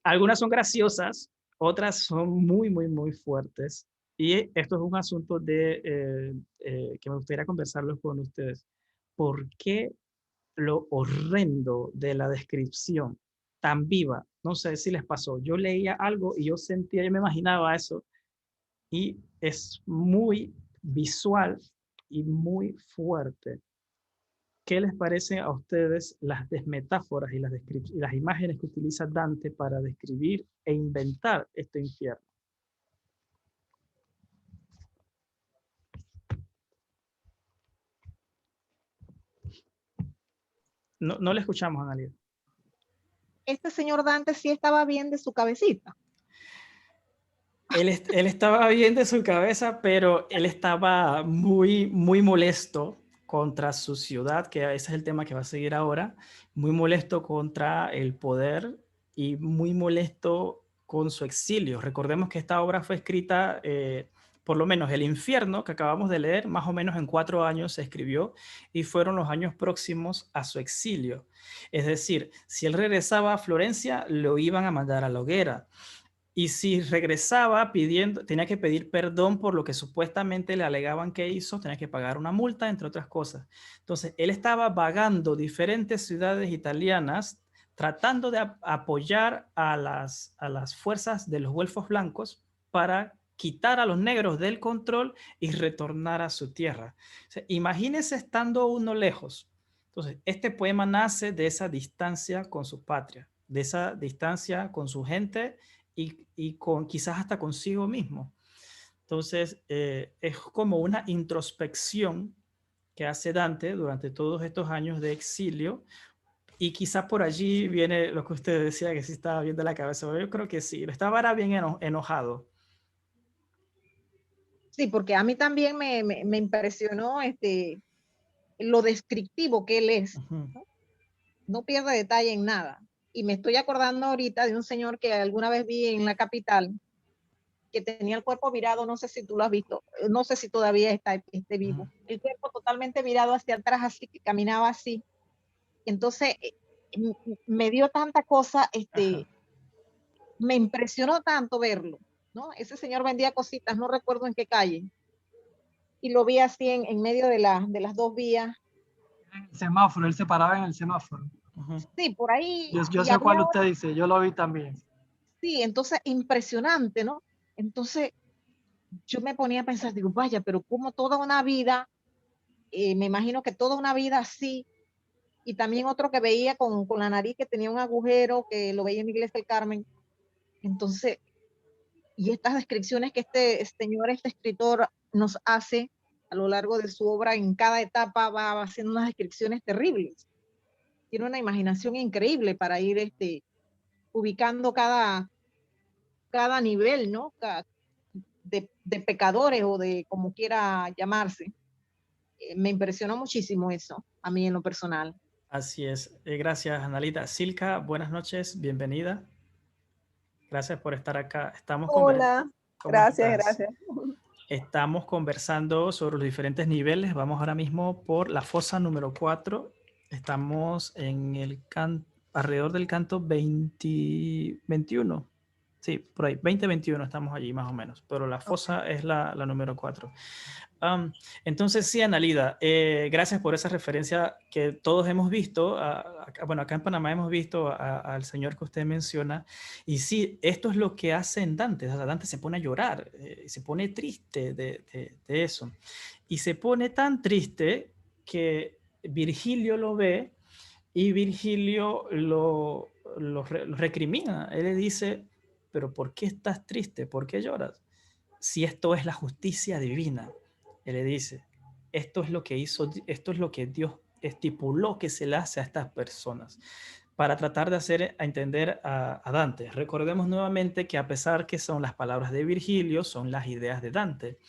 Algunas son graciosas, otras son muy, muy, muy fuertes. Y esto es un asunto que me gustaría conversarlo con ustedes. ¿Por qué lo horrendo de la descripción tan viva? No sé si les pasó. Yo leía algo y yo me imaginaba eso. Y es muy visual y muy fuerte. ¿Qué les parece a ustedes las metáforas y las imágenes que utiliza Dante para describir e inventar este infierno? No le escuchamos, Analia. Este señor Dante sí estaba bien de su cabecita. Él estaba bien de su cabeza, pero él estaba muy, muy molesto contra su ciudad, que ese es el tema que va a seguir ahora, muy molesto contra el poder y muy molesto con su exilio. Recordemos que esta obra fue escrita, por lo menos El infierno, que acabamos de leer, más o menos en 4 años se escribió, y fueron los años próximos a su exilio. Es decir, si él regresaba a Florencia, lo iban a mandar a la hoguera. Y si regresaba tenía que pedir perdón por lo que supuestamente le alegaban que hizo, tenía que pagar una multa, entre otras cosas. Entonces, él estaba vagando diferentes ciudades italianas, tratando de apoyar a las fuerzas de los güelfos blancos para quitar a los negros del control y retornar a su tierra. O sea, imagínense estando uno lejos. Entonces, este poema nace de esa distancia con su patria, de esa distancia con su gente, y quizás hasta consigo mismo. Entonces, es como una introspección que hace Dante durante todos estos años de exilio, y quizás por allí viene lo que usted decía, que sí estaba bien de la cabeza. Yo creo que sí, estaba bien enojado. Sí, porque a mí también me impresionó lo descriptivo que él es. ¿No? No pierde detalle en nada. Y me estoy acordando ahorita de un señor que alguna vez vi en la capital, que tenía el cuerpo virado, no sé si tú lo has visto, no sé si todavía esté vivo, el cuerpo totalmente virado hacia atrás, así que caminaba así. Entonces, me dio tanta cosa, me impresionó tanto verlo, ¿no? Ese señor vendía cositas, no recuerdo en qué calle, y lo vi así en medio de las 2 vías. El semáforo, él se paraba en el semáforo. Sí, por ahí. Yo Y sé cuál había usted dice, yo lo vi también. sí, entonces impresionante, ¿no? Entonces yo me ponía a pensar, digo, vaya, pero como toda una vida, me imagino que toda una vida así, y también otro que veía con la nariz que tenía un agujero, que lo veía en la Iglesia del Carmen. Entonces, y estas descripciones que este señor, este escritor nos hace a lo largo de su obra, en cada etapa va haciendo unas descripciones terribles. Tiene una imaginación increíble para ir ubicando cada nivel, ¿no? De pecadores o de como quiera llamarse. Me impresionó muchísimo eso, a mí en lo personal. Así es. Gracias, Analita. Silka, buenas noches, bienvenida. Gracias por estar acá. Hola, ¿Cómo gracias, estás? gracias. Estamos conversando sobre los diferentes niveles. Vamos ahora mismo por la fosa número 4. Estamos en el alrededor del canto 21. Sí, por ahí, 20-21 estamos allí más o menos, pero la fosa es la número 4. Entonces, sí, Analida, gracias por esa referencia que todos hemos visto. Bueno, acá en Panamá hemos visto al señor que usted menciona. Y sí, esto es lo que hace en Dante. O sea, Dante se pone a llorar, se pone triste de eso. Y se pone tan triste que Virgilio lo ve y Virgilio lo recrimina. Él le dice, pero ¿por qué estás triste? ¿Por qué lloras? Si esto es la justicia divina. Él le dice, esto es lo que hizo, esto es lo que Dios estipuló que se le hace a estas personas para tratar de hacer a entender a Dante. Recordemos nuevamente que a pesar que son las palabras de Virgilio, son las ideas de Dante.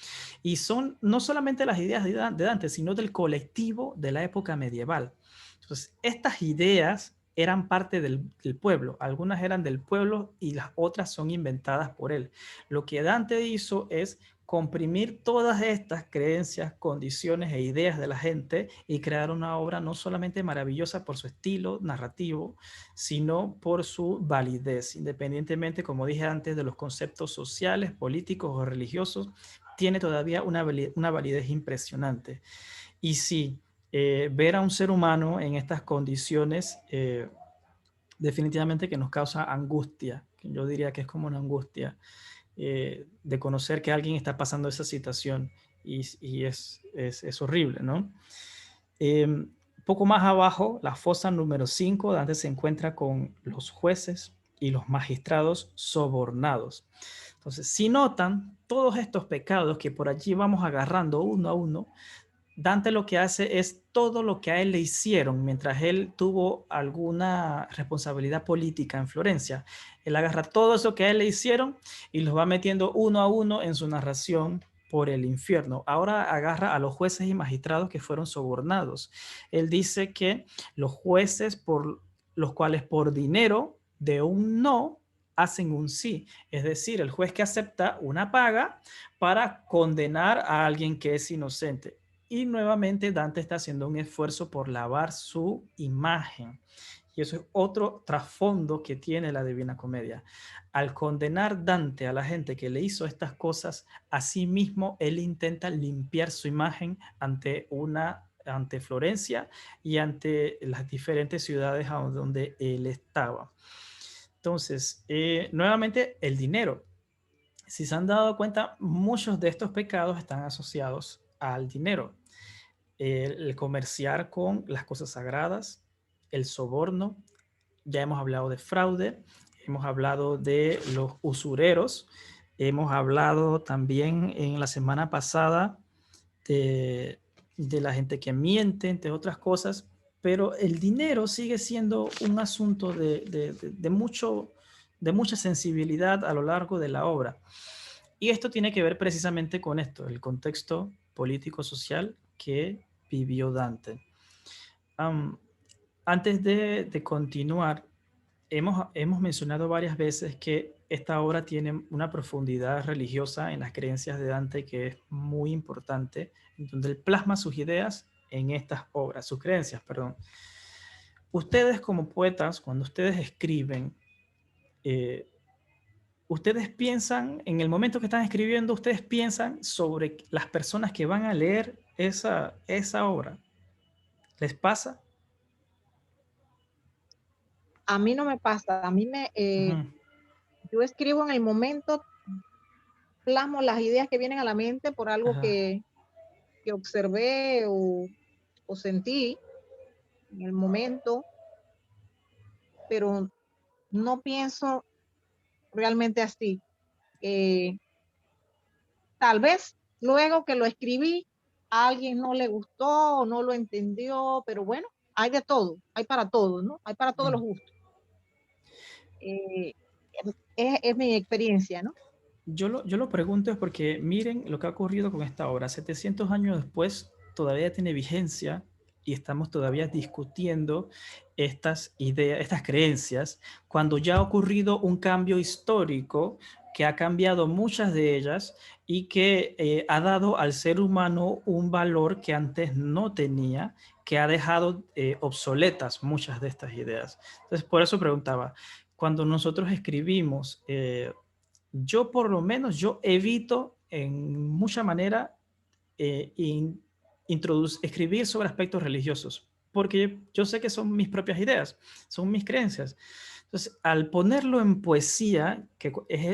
Y son no solamente las ideas de Dante, sino del colectivo de la época medieval. Entonces, estas ideas eran parte del pueblo. Algunas eran del pueblo y las otras son inventadas por él. Lo que Dante hizo es comprimir todas estas creencias, condiciones e ideas de la gente y crear una obra no solamente maravillosa por su estilo narrativo, sino por su validez, independientemente, como dije antes, de los conceptos sociales, políticos o religiosos, tiene todavía una validez impresionante. Y sí, ver a un ser humano en estas condiciones definitivamente que nos causa angustia. Yo diría que es como una angustia de conocer que alguien está pasando esa situación y es horrible, ¿no? Poco más abajo, la fosa número 5, donde se encuentra con los jueces y los magistrados sobornados. Entonces, si notan todos estos pecados que por allí vamos agarrando uno a uno, Dante lo que hace es todo lo que a él le hicieron mientras él tuvo alguna responsabilidad política en Florencia. Él agarra todo eso que a él le hicieron y los va metiendo uno a uno en su narración por el infierno. Ahora agarra a los jueces y magistrados que fueron sobornados. Él dice que los jueces por los cuales por dinero de un no hacen un sí. Es decir, el juez que acepta una paga para condenar a alguien que es inocente. Y nuevamente Dante está haciendo un esfuerzo por lavar su imagen. Y eso es otro trasfondo que tiene la Divina Comedia. Al condenar Dante a la gente que le hizo estas cosas, asimismo él intenta limpiar su imagen ante Florencia y ante las diferentes ciudades a donde él estaba. Entonces, nuevamente el dinero. Si se han dado cuenta, muchos de estos pecados están asociados al dinero. El comerciar con las cosas sagradas, el soborno, ya hemos hablado de fraude, hemos hablado de los usureros, hemos hablado también en la semana pasada de la gente que miente, entre otras cosas, pero el dinero sigue siendo un asunto de mucha sensibilidad a lo largo de la obra. Y esto tiene que ver precisamente con esto, el contexto político-social que vivió Dante. Antes de continuar, hemos mencionado varias veces que esta obra tiene una profundidad religiosa en las creencias de Dante que es muy importante, en donde él plasma sus ideas en estas obras, sus creencias, perdón. Ustedes como poetas, cuando ustedes escriben, ustedes piensan, en el momento que están escribiendo, ustedes piensan sobre las personas que van a leer esa obra. ¿Les pasa? A mí no me pasa, a mí yo escribo en el momento, plasmo las ideas que vienen a la mente por algo Ajá. que observé o sentí en el momento, pero no pienso realmente así. Tal vez luego que lo escribí, a alguien no le gustó o no lo entendió, pero bueno, hay de todo, hay para todos, ¿no? Hay para todos los gustos. Eh, es mi experiencia, ¿no? Yo lo pregunto es porque miren lo que ha ocurrido con esta obra. 700 años después todavía tiene vigencia y estamos todavía discutiendo estas ideas, estas creencias, cuando ya ha ocurrido un cambio histórico que ha cambiado muchas de ellas y que ha dado al ser humano un valor que antes no tenía, que ha dejado obsoletas muchas de estas ideas. Entonces, por eso preguntaba, cuando nosotros escribimos, yo por lo menos, yo evito en mucha manera escribir sobre aspectos religiosos, porque yo sé que son mis propias ideas, son mis creencias. Entonces, al ponerlo en poesía,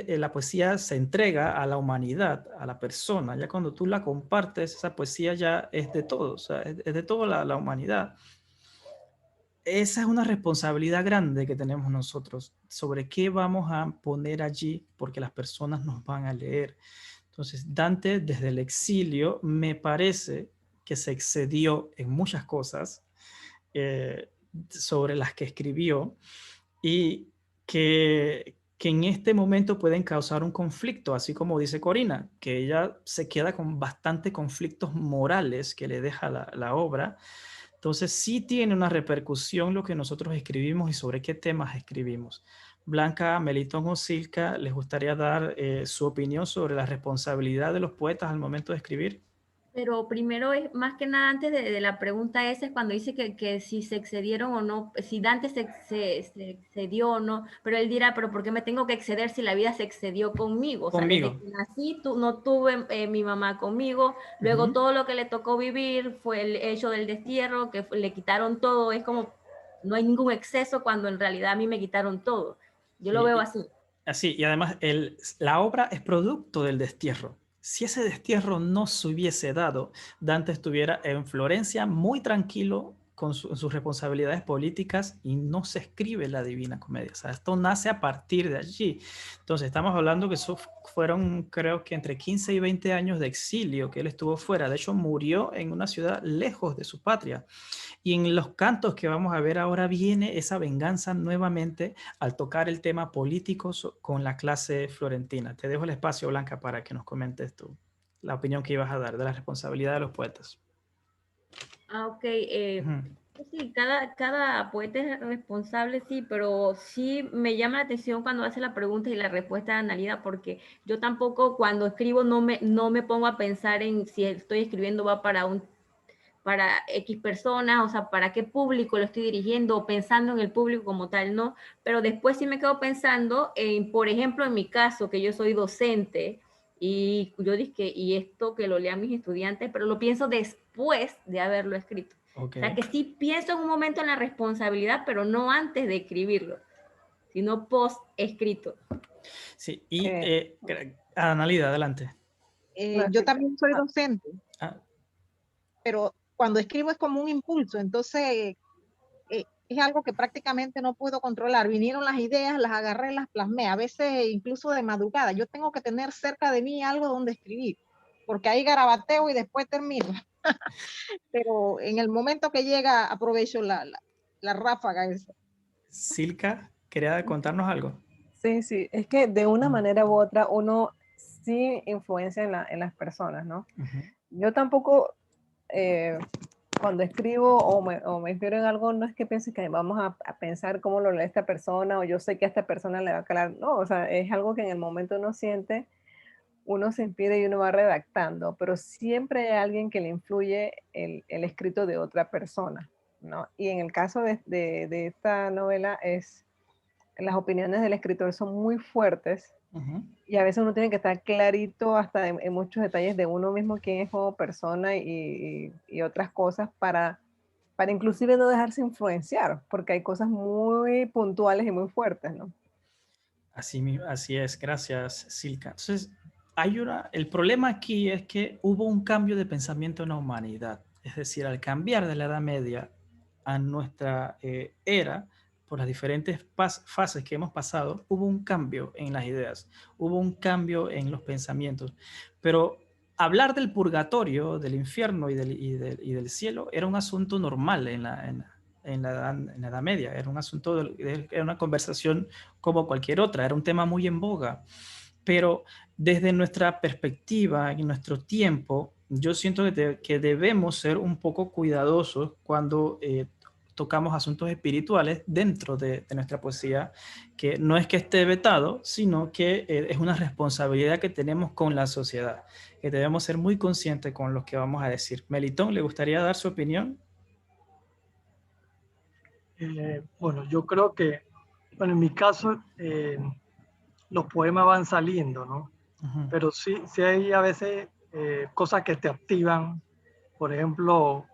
la poesía se entrega a la humanidad, a la persona, ya cuando tú la compartes, esa poesía ya es de todos, o sea, es de toda la humanidad. Esa es una responsabilidad grande que tenemos nosotros sobre qué vamos a poner allí, porque las personas nos van a leer. Entonces, Dante desde el exilio me parece que se excedió en muchas cosas sobre las que escribió y que en este momento pueden causar un conflicto, así como dice Corina, que ella se queda con bastante conflictos morales que le deja la obra. Entonces sí tiene una repercusión lo que nosotros escribimos y sobre qué temas escribimos. Blanca, Melitón o Silka, ¿les gustaría dar su opinión sobre la responsabilidad de los poetas al momento de escribir? Pero primero, es más que nada, antes de la pregunta esa, es cuando dice que si se excedieron o no, si Dante se excedió o no, pero él dirá, pero ¿por qué me tengo que exceder si la vida se excedió conmigo? O sea, desde Conmigo. que nací no tuve mi mamá conmigo, luego todo lo que le tocó vivir fue el hecho del destierro, que le quitaron todo, es como, no hay ningún exceso cuando en realidad a mí me quitaron todo. Yo lo veo Sí, así. así, y además la obra es producto del destierro. Si ese destierro no se hubiese dado, Dante estuviera en Florencia muy tranquilo con sus responsabilidades políticas y no se escribe la Divina Comedia. O sea, esto nace a partir de allí. Entonces, estamos hablando que eso fueron, creo que entre 15 y 20 años de exilio que él estuvo fuera. De hecho, murió en una ciudad lejos de su patria. Y en los cantos que vamos a ver ahora viene esa venganza nuevamente al tocar el tema político con la clase florentina. Te dejo el espacio, Blanca, para que nos comentes tú la opinión que ibas a dar de la responsabilidad de los poetas. Ok, sí, cada poeta es responsable, sí, pero sí me llama la atención cuando hace la pregunta y la respuesta de Analida, porque yo tampoco cuando escribo no me pongo a pensar en si estoy escribiendo va para X personas, o sea, para qué público lo estoy dirigiendo, o pensando en el público como tal, no, pero después sí me quedo pensando en, por ejemplo, en mi caso, que yo soy docente, y yo dije, y esto que lo lean mis estudiantes, pero lo pienso después de haberlo escrito. Okay. O sea, que sí pienso en un momento en la responsabilidad, pero no antes de escribirlo, sino post escrito. Sí, y Analida, adelante. Yo también soy docente, Ah, pero cuando escribo es como un impulso, entonces es algo que prácticamente no puedo controlar. Vinieron las ideas, las agarré, las plasmé, a veces incluso de madrugada. Yo tengo que tener cerca de mí algo donde escribir, porque ahí garabateo y después termino. Pero en el momento que llega, aprovecho la ráfaga esa. Silka, ¿quería contarnos algo? Sí, sí, es que de una manera u otra uno sí influencia en las personas, ¿no? Yo tampoco, cuando escribo o me inspiro en algo, no es que piense que vamos a pensar cómo lo lee esta persona o yo sé que a esta persona le va a calar, no, o sea, es algo que en el momento uno siente, uno se inspira y uno va redactando, pero siempre hay alguien que le influye el escrito de otra persona, ¿no? Y en el caso de esta novela las opiniones del escritor son muy fuertes y a veces uno tiene que estar clarito hasta en muchos detalles de uno mismo, quién es como persona y otras cosas para para inclusive no dejarse influenciar, porque hay cosas muy puntuales y muy fuertes, ¿no? Así es, gracias, Silka. Entonces, el problema aquí es que hubo un cambio de pensamiento en la humanidad. Es decir, al cambiar de la Edad Media a nuestra era, por las diferentes fases que hemos pasado, hubo un cambio en las ideas, hubo un cambio en los pensamientos. Pero hablar del purgatorio, del infierno y del cielo era un asunto normal en la Edad Media. Era un asunto, era una conversación como cualquier otra, era un tema muy en boga. Pero desde nuestra perspectiva y nuestro tiempo, yo siento que debemos ser un poco cuidadosos cuando tocamos asuntos espirituales dentro de nuestra poesía, que no es que esté vetado, sino que es una responsabilidad que tenemos con la sociedad, que debemos ser muy conscientes con lo que vamos a decir. Melitón, ¿le gustaría dar su opinión? Bueno, yo creo que, bueno, en mi caso, los poemas van saliendo, ¿no? Ujú. Pero sí, sí hay a veces cosas que te activan, por ejemplo,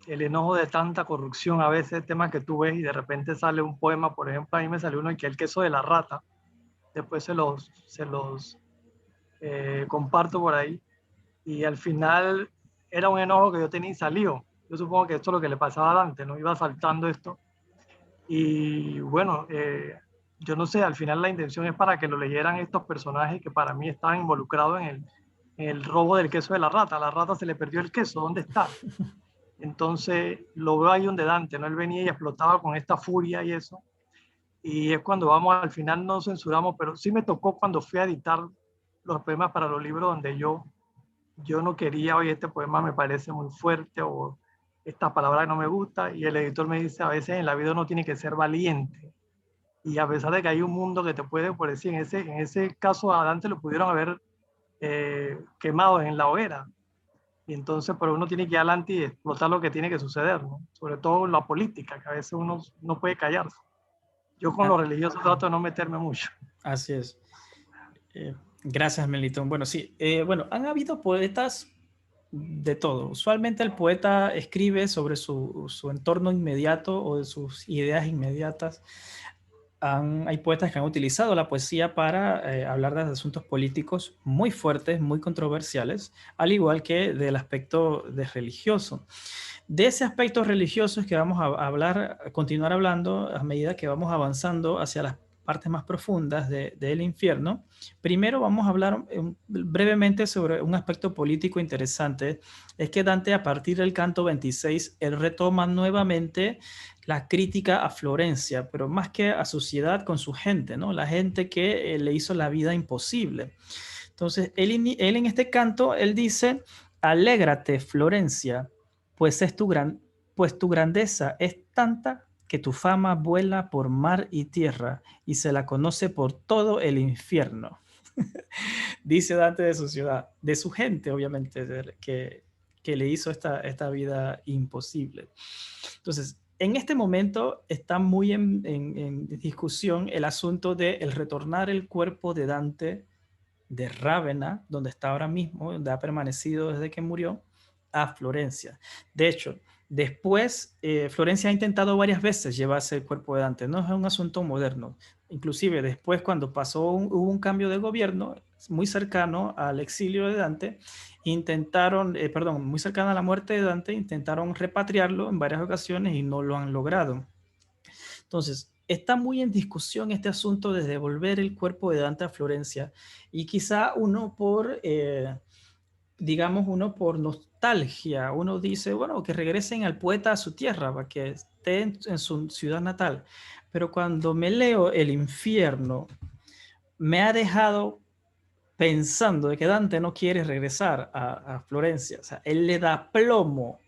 el enojo de tanta corrupción, a veces temas que tú ves y de repente sale un poema, por ejemplo, a mí me salió uno que el queso de la rata, después se los comparto por ahí, y al final era un enojo que yo tenía y salió. Yo supongo que esto es lo que le pasaba a Dante, ¿no? Iba saltando esto, y bueno, yo no sé, al final la intención es para que lo leyeran estos personajes que para mí estaban involucrados en el robo del queso de la rata. A la rata se le perdió el queso, ¿dónde está? Entonces lo veo ahí donde Dante, ¿no? Él venía y explotaba con esta furia y eso. Y es cuando vamos, al final no censuramos, pero sí me tocó cuando fui a editar los poemas para los libros donde yo no quería, oye, este poema me parece muy fuerte o esta palabra no me gusta. Y el editor me dice, a veces en la vida uno tiene que ser valiente. Y a pesar de que hay un mundo que te puede, por decir, en ese caso a Dante lo pudieron haber quemado en la hoguera. Y entonces, pero uno tiene que ir adelante y explotar lo que tiene que suceder, ¿no? Sobre todo la política, que a veces uno no puede callarse. Yo con Ah, lo religioso trato de no meterme mucho. así es. Gracias, Melitón. Bueno, sí, bueno, han habido poetas de todo. Usualmente el poeta escribe sobre su entorno inmediato o de sus ideas inmediatas. Hay poetas que han utilizado la poesía para hablar de asuntos políticos muy fuertes, muy controversiales, al igual que del aspecto religioso. De ese aspecto religioso es que vamos a hablar, a continuar hablando a medida que vamos avanzando hacia las partes más profundas del infierno. Primero vamos a hablar brevemente sobre un aspecto político interesante. Es que Dante, a partir del canto 26, él retoma nuevamente la crítica a Florencia, pero más que a su ciudad con su gente, ¿no? La gente que le hizo la vida imposible. Entonces, él en este canto, él dice, alégrate, Florencia, pues, pues tu grandeza es tanta que tu fama vuela por mar y tierra y se la conoce por todo el infierno. Dice Dante de su ciudad, de su gente, obviamente, que le hizo esta vida imposible. Entonces, en este momento está muy en discusión el asunto de el retornar el cuerpo de Dante de Rávena, donde está ahora mismo, donde ha permanecido desde que murió, a Florencia. De hecho, después, Florencia ha intentado varias veces llevarse el cuerpo de Dante, no es un asunto moderno. Inclusive después, cuando hubo un cambio de gobierno muy cercano al exilio de Dante, muy cercano a la muerte de Dante, intentaron repatriarlo en varias ocasiones y no lo han logrado. Entonces, está muy en discusión este asunto de devolver el cuerpo de Dante a Florencia y quizá digamos, uno por nostalgia, uno dice, bueno, que regresen al poeta a su tierra, para que esté en su ciudad natal. Pero cuando me leo El infierno, me ha dejado pensando de que Dante no quiere regresar a Florencia. O sea, él le da plomo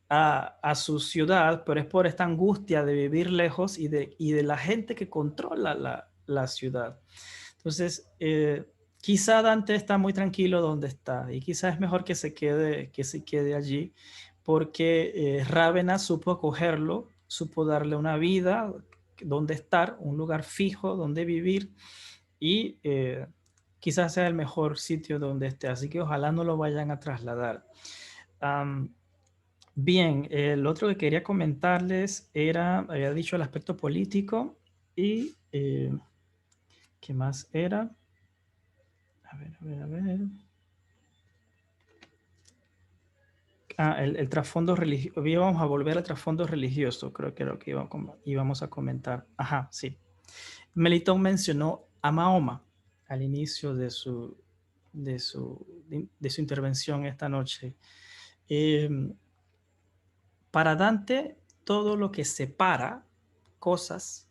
a su ciudad, pero es por esta angustia de vivir lejos y de la gente que controla la ciudad. Entonces, quizá Dante está muy tranquilo donde está y quizá es mejor que se quede allí porque Rávena supo acogerlo, supo darle una vida, donde estar, un lugar fijo donde vivir y quizás sea el mejor sitio donde esté. Así que ojalá no lo vayan a trasladar. Bien, el otro que quería comentarles era, había dicho el aspecto político y ¿qué más era? A ver, a ver, a ver. El trasfondo religioso. Íbamos a volver al trasfondo religioso, creo que era lo que íbamos a comentar. Ajá, sí. Melitón mencionó a Mahoma al inicio de su intervención esta noche. Para Dante, todo lo que separa cosas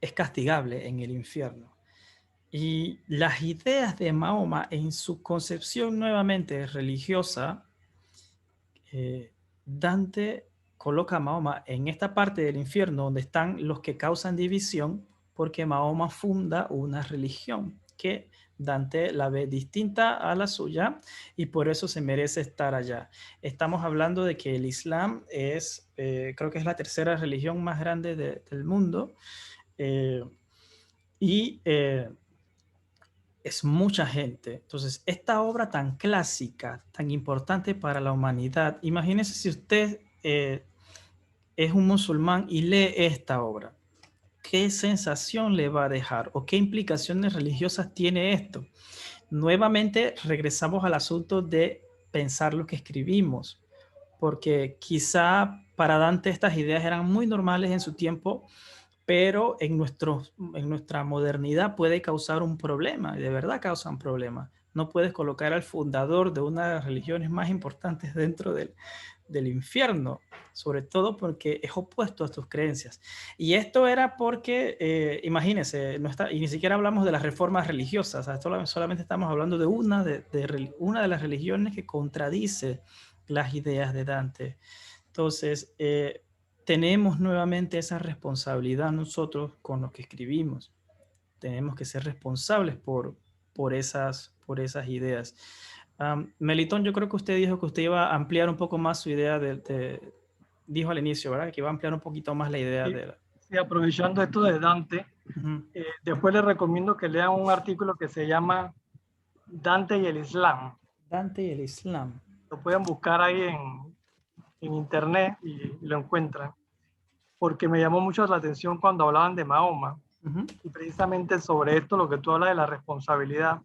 es castigable en el infierno. Y las ideas de Mahoma en su concepción nuevamente religiosa, Dante coloca a Mahoma en esta parte del infierno donde están los que causan división, porque Mahoma funda una religión que Dante la ve distinta a la suya y por eso se merece estar allá. Estamos hablando de que el Islam es, creo que es la tercera religión más grande del mundo, y es mucha gente. Entonces, esta obra tan clásica, tan importante para la humanidad, imagínese si usted es un musulmán y lee esta obra. ¿Qué sensación le va a dejar o qué implicaciones religiosas tiene esto? Nuevamente regresamos al asunto de pensar lo que escribimos, porque quizá para Dante estas ideas eran muy normales en su tiempo, pero en nuestra modernidad puede causar un problema, y de verdad causa un problema. No puedes colocar al fundador de una de las religiones más importantes dentro del infierno, sobre todo porque es opuesto a tus creencias. Y esto era porque, imagínense, no está, y ni siquiera hablamos de las reformas religiosas, esto solamente estamos hablando de una de las religiones que contradice las ideas de Dante. Entonces, tenemos nuevamente esa responsabilidad nosotros con lo que escribimos. Tenemos que ser responsables por esas ideas. Melitón, yo creo que usted dijo que usted iba a ampliar un poco más su idea dijo al inicio, ¿verdad? Que iba a ampliar un poquito más la idea de... Sí, aprovechando esto de Dante, después les recomiendo que lean un artículo que se llama Dante y el Islam. Dante y el Islam. Lo pueden buscar ahí en internet y lo encuentran, porque me llamó mucho la atención cuando hablaban de Mahoma, y precisamente sobre esto, lo que tú hablas de la responsabilidad,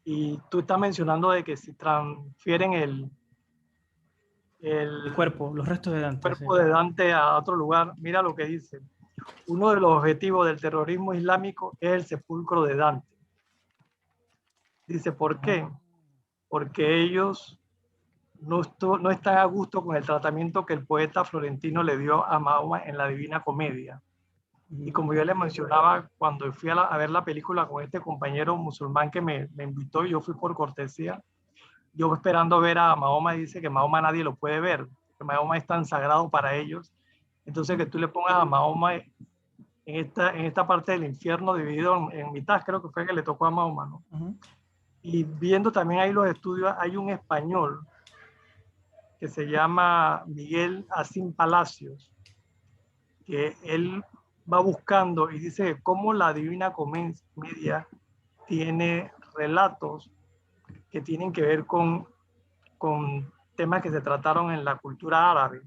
y tú estás mencionando de que si transfieren el cuerpo, los restos de Dante. Cuerpo de Dante a otro lugar, mira lo que dice. Uno de los objetivos del terrorismo islámico es el sepulcro de Dante. Dice, ¿por qué? Porque ellos no están a gusto con el tratamiento que el poeta florentino le dio a Mahoma en la Divina Comedia. Y como yo les mencionaba, cuando fui a ver la película con este compañero musulmán que me invitó, yo fui por cortesía, yo esperando ver a Mahoma, dice que Mahoma nadie lo puede ver, que Mahoma es tan sagrado para ellos. Entonces que tú le pongas a Mahoma en esta parte del infierno dividido en mitad, creo que fue que le tocó a Mahoma, ¿no? Y viendo también ahí los estudios, hay un español que se llama Miguel Asín Palacios, que él va buscando y dice cómo la Divina Comedia tiene relatos que tienen que ver con temas que se trataron en la cultura árabe.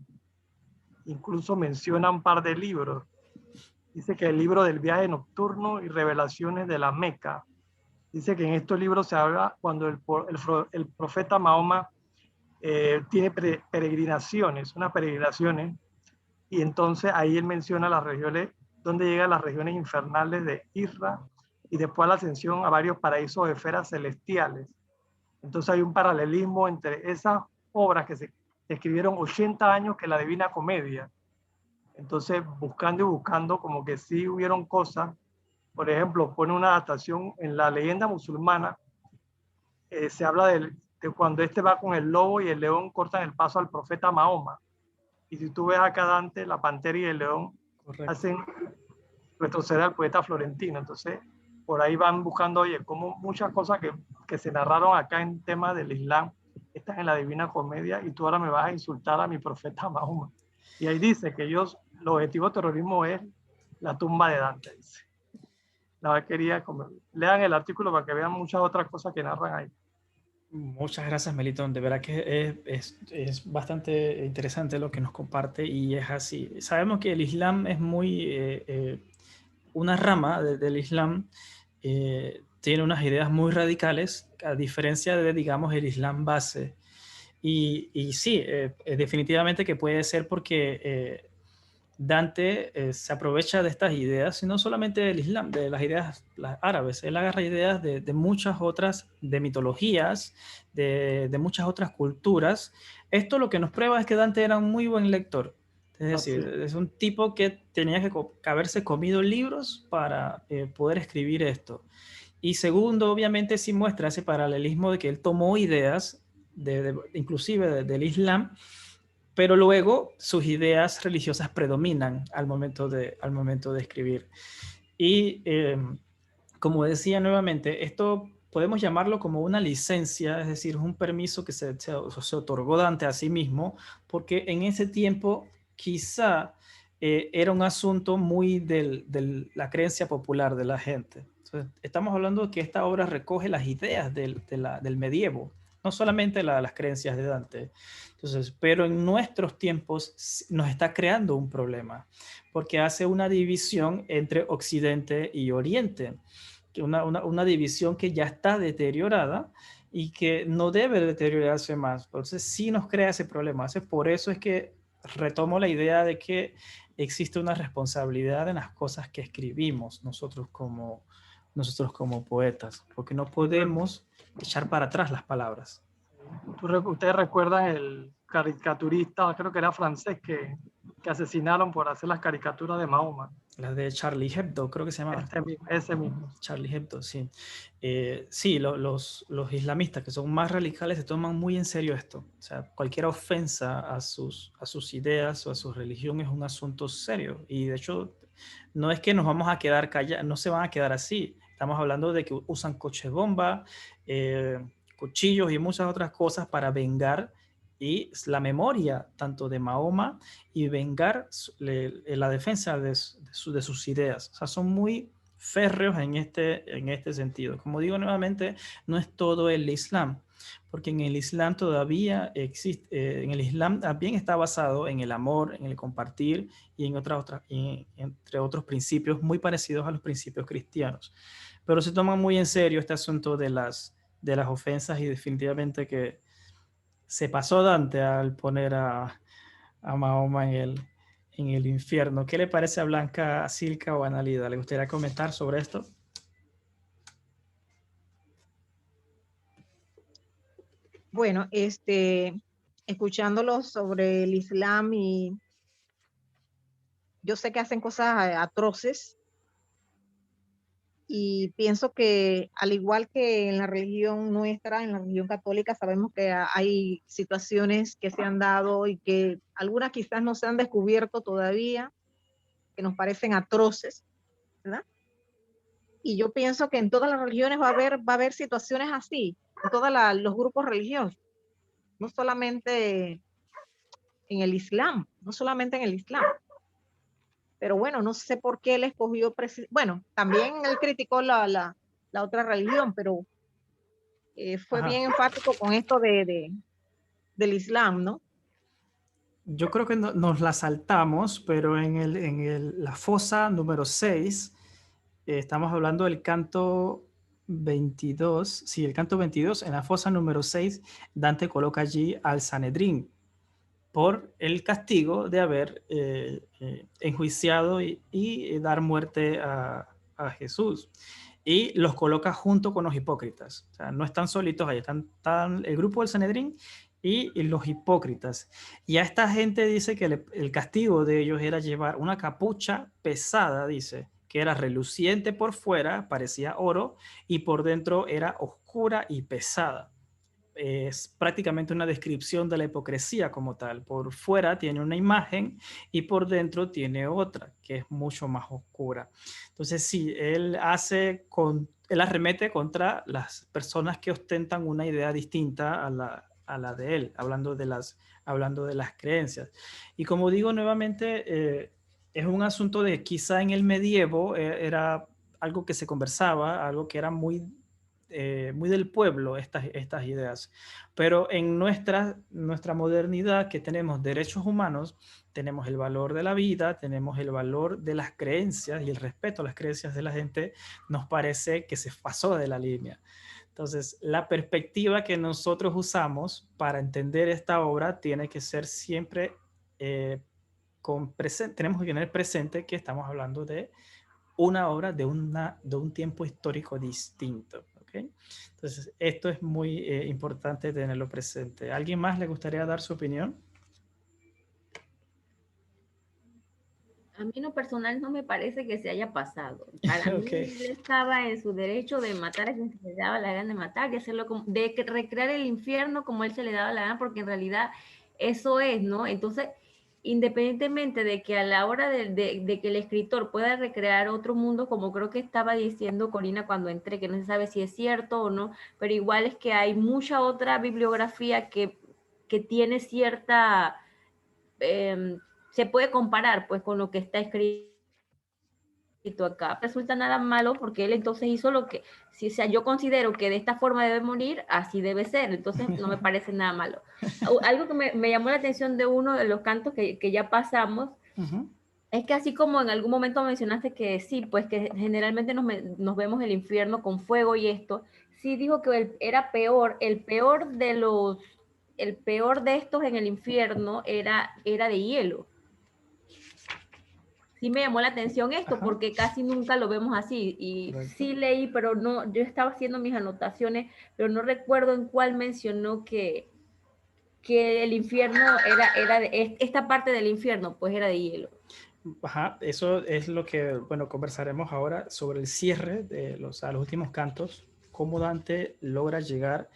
Incluso menciona un par de libros. Dice que el libro del viaje nocturno y revelaciones de la Meca. Dice que en estos libros se habla cuando el profeta Mahoma tiene peregrinaciones, unas peregrinaciones, y entonces ahí él menciona las regiones, donde llegan las regiones infernales de Isra, y después la ascensión a varios paraísos de esferas celestiales. Entonces hay un paralelismo entre esas obras que se escribieron 80 años que la Divina Comedia. Entonces, buscando y buscando, como que sí hubieron cosas. Por ejemplo, pone una adaptación en la leyenda musulmana, se habla de cuando este va con el lobo y el león cortan el paso al profeta Mahoma. Y si tú ves acá Dante, la pantera y el león hacen retroceder al poeta florentino. Entonces, por ahí van buscando, oye, como muchas cosas que se narraron acá en tema del Islam están en la Divina Comedia, y tú ahora me vas a insultar a mi profeta Mahoma. Y ahí dice que el objetivo del terrorismo es la tumba de Dante, dice. La verdad quería lean el artículo para que vean muchas otras cosas que narran ahí. Muchas gracias, Melitón. De verdad que es bastante interesante lo que nos comparte y es así. Sabemos que el Islam es muy, una rama del Islam tiene unas ideas muy radicales, a diferencia de, digamos, el Islam base. Y sí, definitivamente que puede ser porque Dante se aprovecha de estas ideas, y no solamente del Islam, de las ideas las árabes. Él agarra ideas de muchas otras, de mitologías, de muchas otras culturas. Esto lo que nos prueba es que Dante era un muy buen lector. Es decir, es un tipo que tenía que haberse comido libros para poder escribir esto. Y segundo, obviamente sí muestra ese paralelismo de que él tomó ideas, inclusive del Islam, pero luego sus ideas religiosas predominan al momento de escribir. Y como decía nuevamente, esto podemos llamarlo como una licencia, es decir, es un permiso que se otorgó Dante a sí mismo, porque en ese tiempo quizá era un asunto muy de la creencia popular de la gente. Entonces, estamos hablando de que esta obra recoge las ideas del medievo, no solamente las creencias de Dante. Entonces, pero en nuestros tiempos nos está creando un problema, porque hace una división entre Occidente y Oriente, que una división que ya está deteriorada y que no debe deteriorarse más. Entonces, sí nos crea ese problema. Entonces, por eso es que retomo la idea de que existe una responsabilidad en las cosas que escribimos nosotros como poetas, porque no podemos echar para atrás las palabras. Ustedes recuerdan el caricaturista, creo que era francés, que asesinaron por hacer las caricaturas de Mahoma. La de Charlie Hebdo, creo que se llamaba. Ese mismo. Charlie Hebdo, sí. Sí, los islamistas que son más radicales se toman muy en serio esto. O sea, cualquier ofensa a sus ideas o a su religión es un asunto serio. Y de hecho, no es que nos vamos a quedar callados, no se van a quedar así. Estamos hablando de que usan coches bomba, cuchillos y muchas otras cosas para vengar y la memoria tanto de Mahoma y vengar la defensa de sus ideas. O sea, son muy férreos en este sentido. Como digo nuevamente, no es todo el Islam, porque en el Islam todavía existe, en el Islam también está basado en el amor, en el compartir y entre otros principios muy parecidos a los principios cristianos. Pero se toma muy en serio este asunto de las ofensas y definitivamente que se pasó Dante al poner a Mahoma en el infierno. ¿Qué le parece a Blanca, a Silka o a Analida? ¿Le gustaría comentar sobre esto? Bueno, escuchándolo sobre el Islam, y yo sé que hacen cosas atroces, y pienso que al igual que en la religión nuestra, en la religión católica, sabemos que hay situaciones que se han dado y que algunas quizás no se han descubierto todavía, que nos parecen atroces, ¿verdad? Y yo pienso que en todas las religiones va a haber situaciones así, en todos los grupos religiosos, no solamente en el Islam, no solamente en el Islam. Pero bueno, no sé por qué él escogió, bueno, también él criticó la otra religión, pero fue bien enfático con esto del Islam, ¿no? Yo creo que nos la saltamos, pero en la fosa número 6, estamos hablando del canto 22, sí, el canto 22, en la fosa número 6, Dante coloca allí al Sanedrín por el castigo de haber enjuiciado y dar muerte a Jesús. Y los coloca junto con los hipócritas. O sea, no están solitos ahí, están el grupo del Sanedrín y los hipócritas. Y a esta gente dice que el castigo de ellos era llevar una capucha pesada, dice, que era reluciente por fuera, parecía oro, y por dentro era oscura y pesada. Es prácticamente una descripción de la hipocresía como tal. Por fuera tiene una imagen y por dentro tiene otra, que es mucho más oscura. Entonces, sí, él arremete contra las personas que ostentan una idea distinta a la de él, hablando de las creencias. Y como digo nuevamente, es un asunto de quizá en el medievo era algo que se conversaba, algo que era muy muy del pueblo estas ideas. Pero en nuestra modernidad, que tenemos derechos humanos, tenemos el valor de la vida, tenemos el valor de las creencias y el respeto a las creencias de la gente, nos parece que se pasó de la línea. Entonces, la perspectiva que nosotros usamos para entender esta obra tiene que ser siempre tenemos que tener presente que estamos hablando de una obra de un tiempo histórico distinto. ¿Okay? Entonces, esto es muy importante tenerlo presente. ¿A alguien más le gustaría dar su opinión? A mí en lo personal no me parece que se haya pasado. Para mí Okay. él estaba en su derecho de matar a quien se le daba la gana de matar, y hacerlo como, recrear el infierno como él se le daba la gana, porque en realidad eso es, ¿no? Entonces, independientemente de que a la hora de que el escritor pueda recrear otro mundo, como creo que estaba diciendo Corina cuando entré, que no se sabe si es cierto o no, pero igual es que hay mucha otra bibliografía que tiene cierta... se puede comparar pues con lo que está escrito acá. Resulta nada malo porque él entonces hizo lo que, si, o sea, yo considero que de esta forma debe morir, así debe ser, entonces no me parece nada malo. Algo que me llamó la atención de uno de los cantos que ya pasamos, es que así como en algún momento mencionaste que sí, pues que generalmente nos vemos el infierno con fuego y esto, sí dijo que era peor, el peor de estos en el infierno era de hielo. Sí me llamó la atención esto, porque casi nunca lo vemos así. Y correcto. Sí leí, pero no, yo estaba haciendo mis anotaciones, pero no recuerdo en cuál mencionó que el infierno era esta parte del infierno, pues era de hielo. Ajá, eso es lo que, bueno, conversaremos ahora sobre el cierre de los últimos cantos, cómo Dante logra llegar,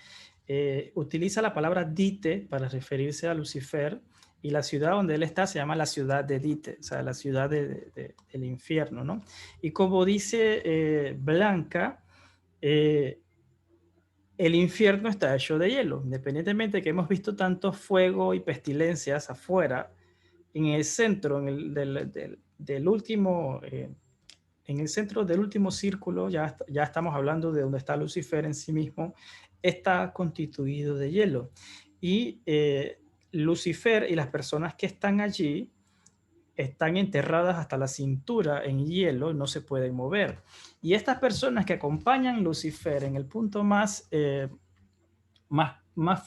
utiliza la palabra dite para referirse a Lucifer, y la ciudad donde él está se llama la ciudad de Dite, o sea, la ciudad del infierno, ¿no? Y como dice Blanca, el infierno está hecho de hielo, independientemente de que hemos visto tanto fuego y pestilencias afuera. En el centro, del último, en el centro del último círculo, ya estamos hablando de donde está Lucifer en sí mismo, está constituido de hielo. Y Lucifer y las personas que están allí están enterradas hasta la cintura en hielo, no se pueden mover. Y estas personas que acompañan a Lucifer en el punto más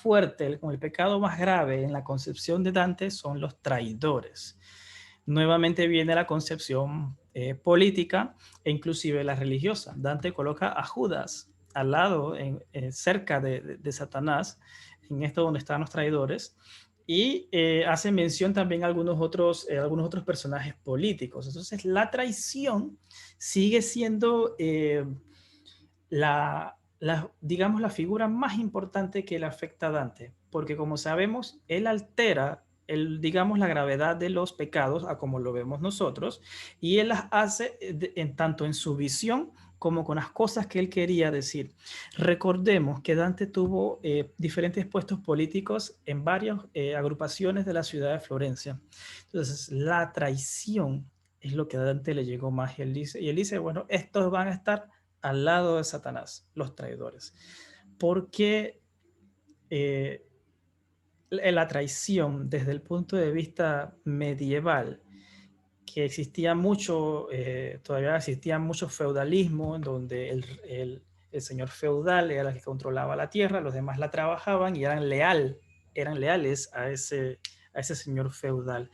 fuerte, con el pecado más grave en la concepción de Dante, son los traidores. Nuevamente viene la concepción política e inclusive la religiosa. Dante coloca a Judas al lado, cerca de Satanás, en esto donde están los traidores, y hace mención también a algunos otros personajes políticos. Entonces la traición sigue siendo digamos, la figura más importante que le afecta a Dante, porque como sabemos, él altera digamos, la gravedad de los pecados a como lo vemos nosotros, y él las hace tanto en su visión como con las cosas que él quería decir. Recordemos que Dante tuvo diferentes puestos políticos en varias agrupaciones de la ciudad de Florencia. Entonces, la traición es lo que a Dante le llegó más, y él dice, bueno, estos van a estar al lado de Satanás, los traidores. Porque la traición desde el punto de vista medieval, que existía mucho, todavía existía mucho feudalismo, en donde el señor feudal era el que controlaba la tierra, los demás la trabajaban y eran leales a ese señor feudal.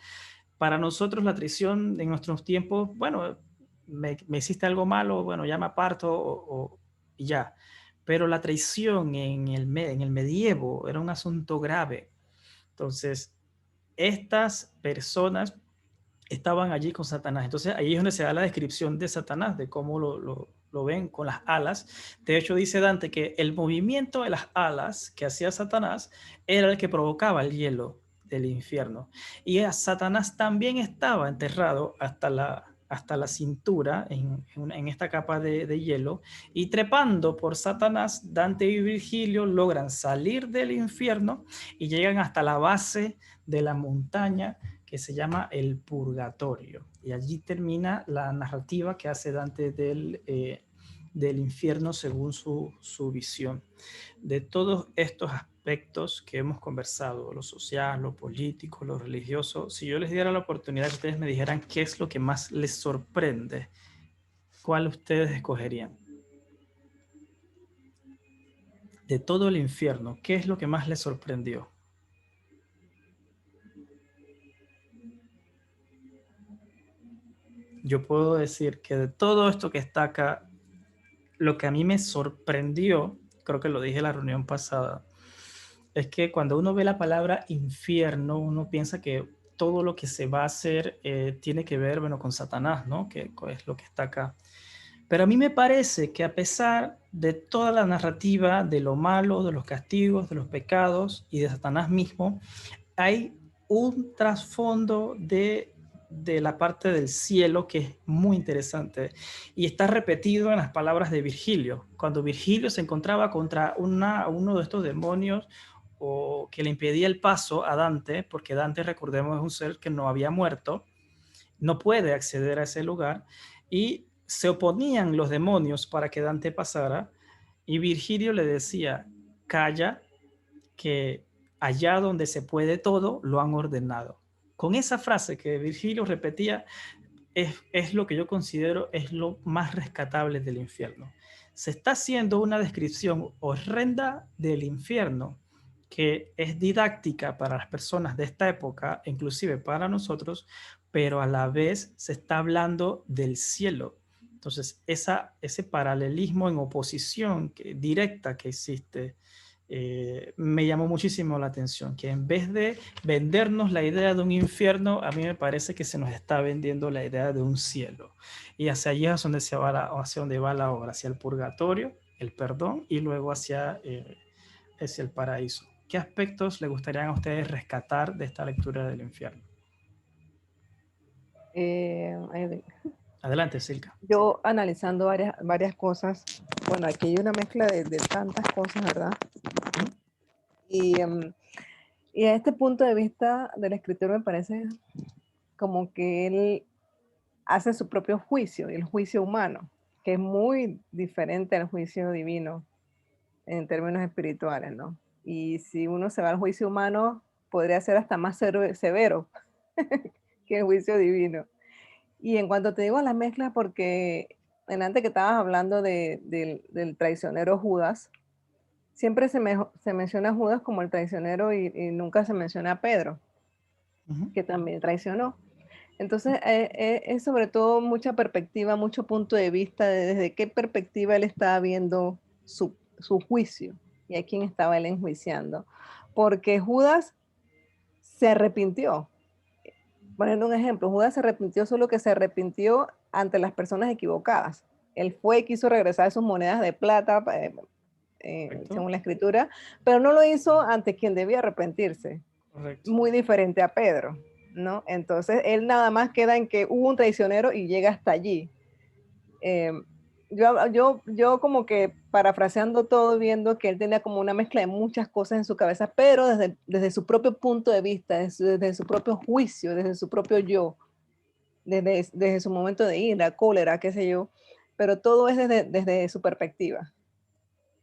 Para nosotros la traición en nuestros tiempos, bueno, me hiciste algo malo, bueno, ya me aparto y ya. Pero la traición en el medievo era un asunto grave. Entonces, estas personas estaban allí con Satanás. Entonces, ahí es donde se da la descripción de Satanás, de cómo lo ven con las alas. De hecho, dice Dante que el movimiento de las alas que hacía Satanás era el que provocaba el hielo del infierno. Y a Satanás también estaba enterrado hasta la cintura en esta capa de hielo, y trepando por Satanás, Dante y Virgilio logran salir del infierno y llegan hasta la base de la montaña que se llama el Purgatorio. Y allí termina la narrativa que hace Dante del del infierno según su visión. De todos estos aspectos que hemos conversado, lo social, lo político, lo religioso, si yo les diera la oportunidad que ustedes me dijeran qué es lo que más les sorprende, ¿cuál ustedes escogerían? De todo el infierno, ¿qué es lo que más les sorprendió? Yo puedo decir que de todo esto que está acá, lo que a mí me sorprendió, creo que lo dije en la reunión pasada, es que cuando uno ve la palabra infierno, uno piensa que todo lo que se va a hacer tiene que ver, bueno, con Satanás, ¿no? Que es lo que está acá. Pero a mí me parece que a pesar de toda la narrativa de lo malo, de los castigos, de los pecados y de Satanás mismo, hay un trasfondo de la parte del cielo que es muy interesante y está repetido en las palabras de Virgilio. Cuando Virgilio se encontraba contra uno de estos demonios o que le impedía el paso a Dante, porque Dante, recordemos, es un ser que no había muerto, no puede acceder a ese lugar, y se oponían los demonios para que Dante pasara, y Virgilio le decía, calla, que allá donde se puede todo, lo han ordenado. Con esa frase que Virgilio repetía, es lo que yo considero es lo más rescatable del infierno. Se está haciendo una descripción horrenda del infierno que es didáctica para las personas de esta época, inclusive para nosotros, pero a la vez se está hablando del cielo. Entonces, ese paralelismo en oposición directa que existe me llamó muchísimo la atención, que en vez de vendernos la idea de un infierno, a mí me parece que se nos está vendiendo la idea de un cielo. Y hacia allí es donde hacia donde va la obra, hacia el purgatorio, el perdón, y luego hacia el paraíso. ¿Qué aspectos le gustarían a ustedes rescatar de esta lectura del infierno? Adelante, Silka. Yo analizando varias cosas, bueno, aquí hay una mezcla de tantas cosas, ¿verdad? Y a este punto de vista del escritor me parece como que él hace su propio juicio, el juicio humano, que es muy diferente al juicio divino en términos espirituales, ¿no? Y si uno se va al juicio humano, podría ser hasta más severo que el juicio divino. Y en cuanto te digo a la mezcla, porque antes que estabas hablando del traicionero Judas, siempre se menciona a Judas como el traicionero y nunca se menciona a Pedro, que también traicionó. Entonces, es sobre todo mucha perspectiva, mucho punto de vista de desde qué perspectiva él estaba viendo su juicio y a quién estaba él enjuiciando. Porque Judas se arrepintió. Poniendo un ejemplo, Judas se arrepintió, solo que se arrepintió ante las personas equivocadas. Él fue y quiso regresar sus monedas de plata, según la escritura, pero no lo hizo ante quien debía arrepentirse. Correcto. Muy diferente a Pedro, ¿no? Entonces, él nada más queda en que hubo un traicionero y llega hasta allí. Yo como que parafraseando todo, viendo que él tenía como una mezcla de muchas cosas en su cabeza, pero desde su propio punto de vista, desde su propio juicio, desde su propio yo, desde su momento de ira, cólera, qué sé yo, pero todo es desde su perspectiva.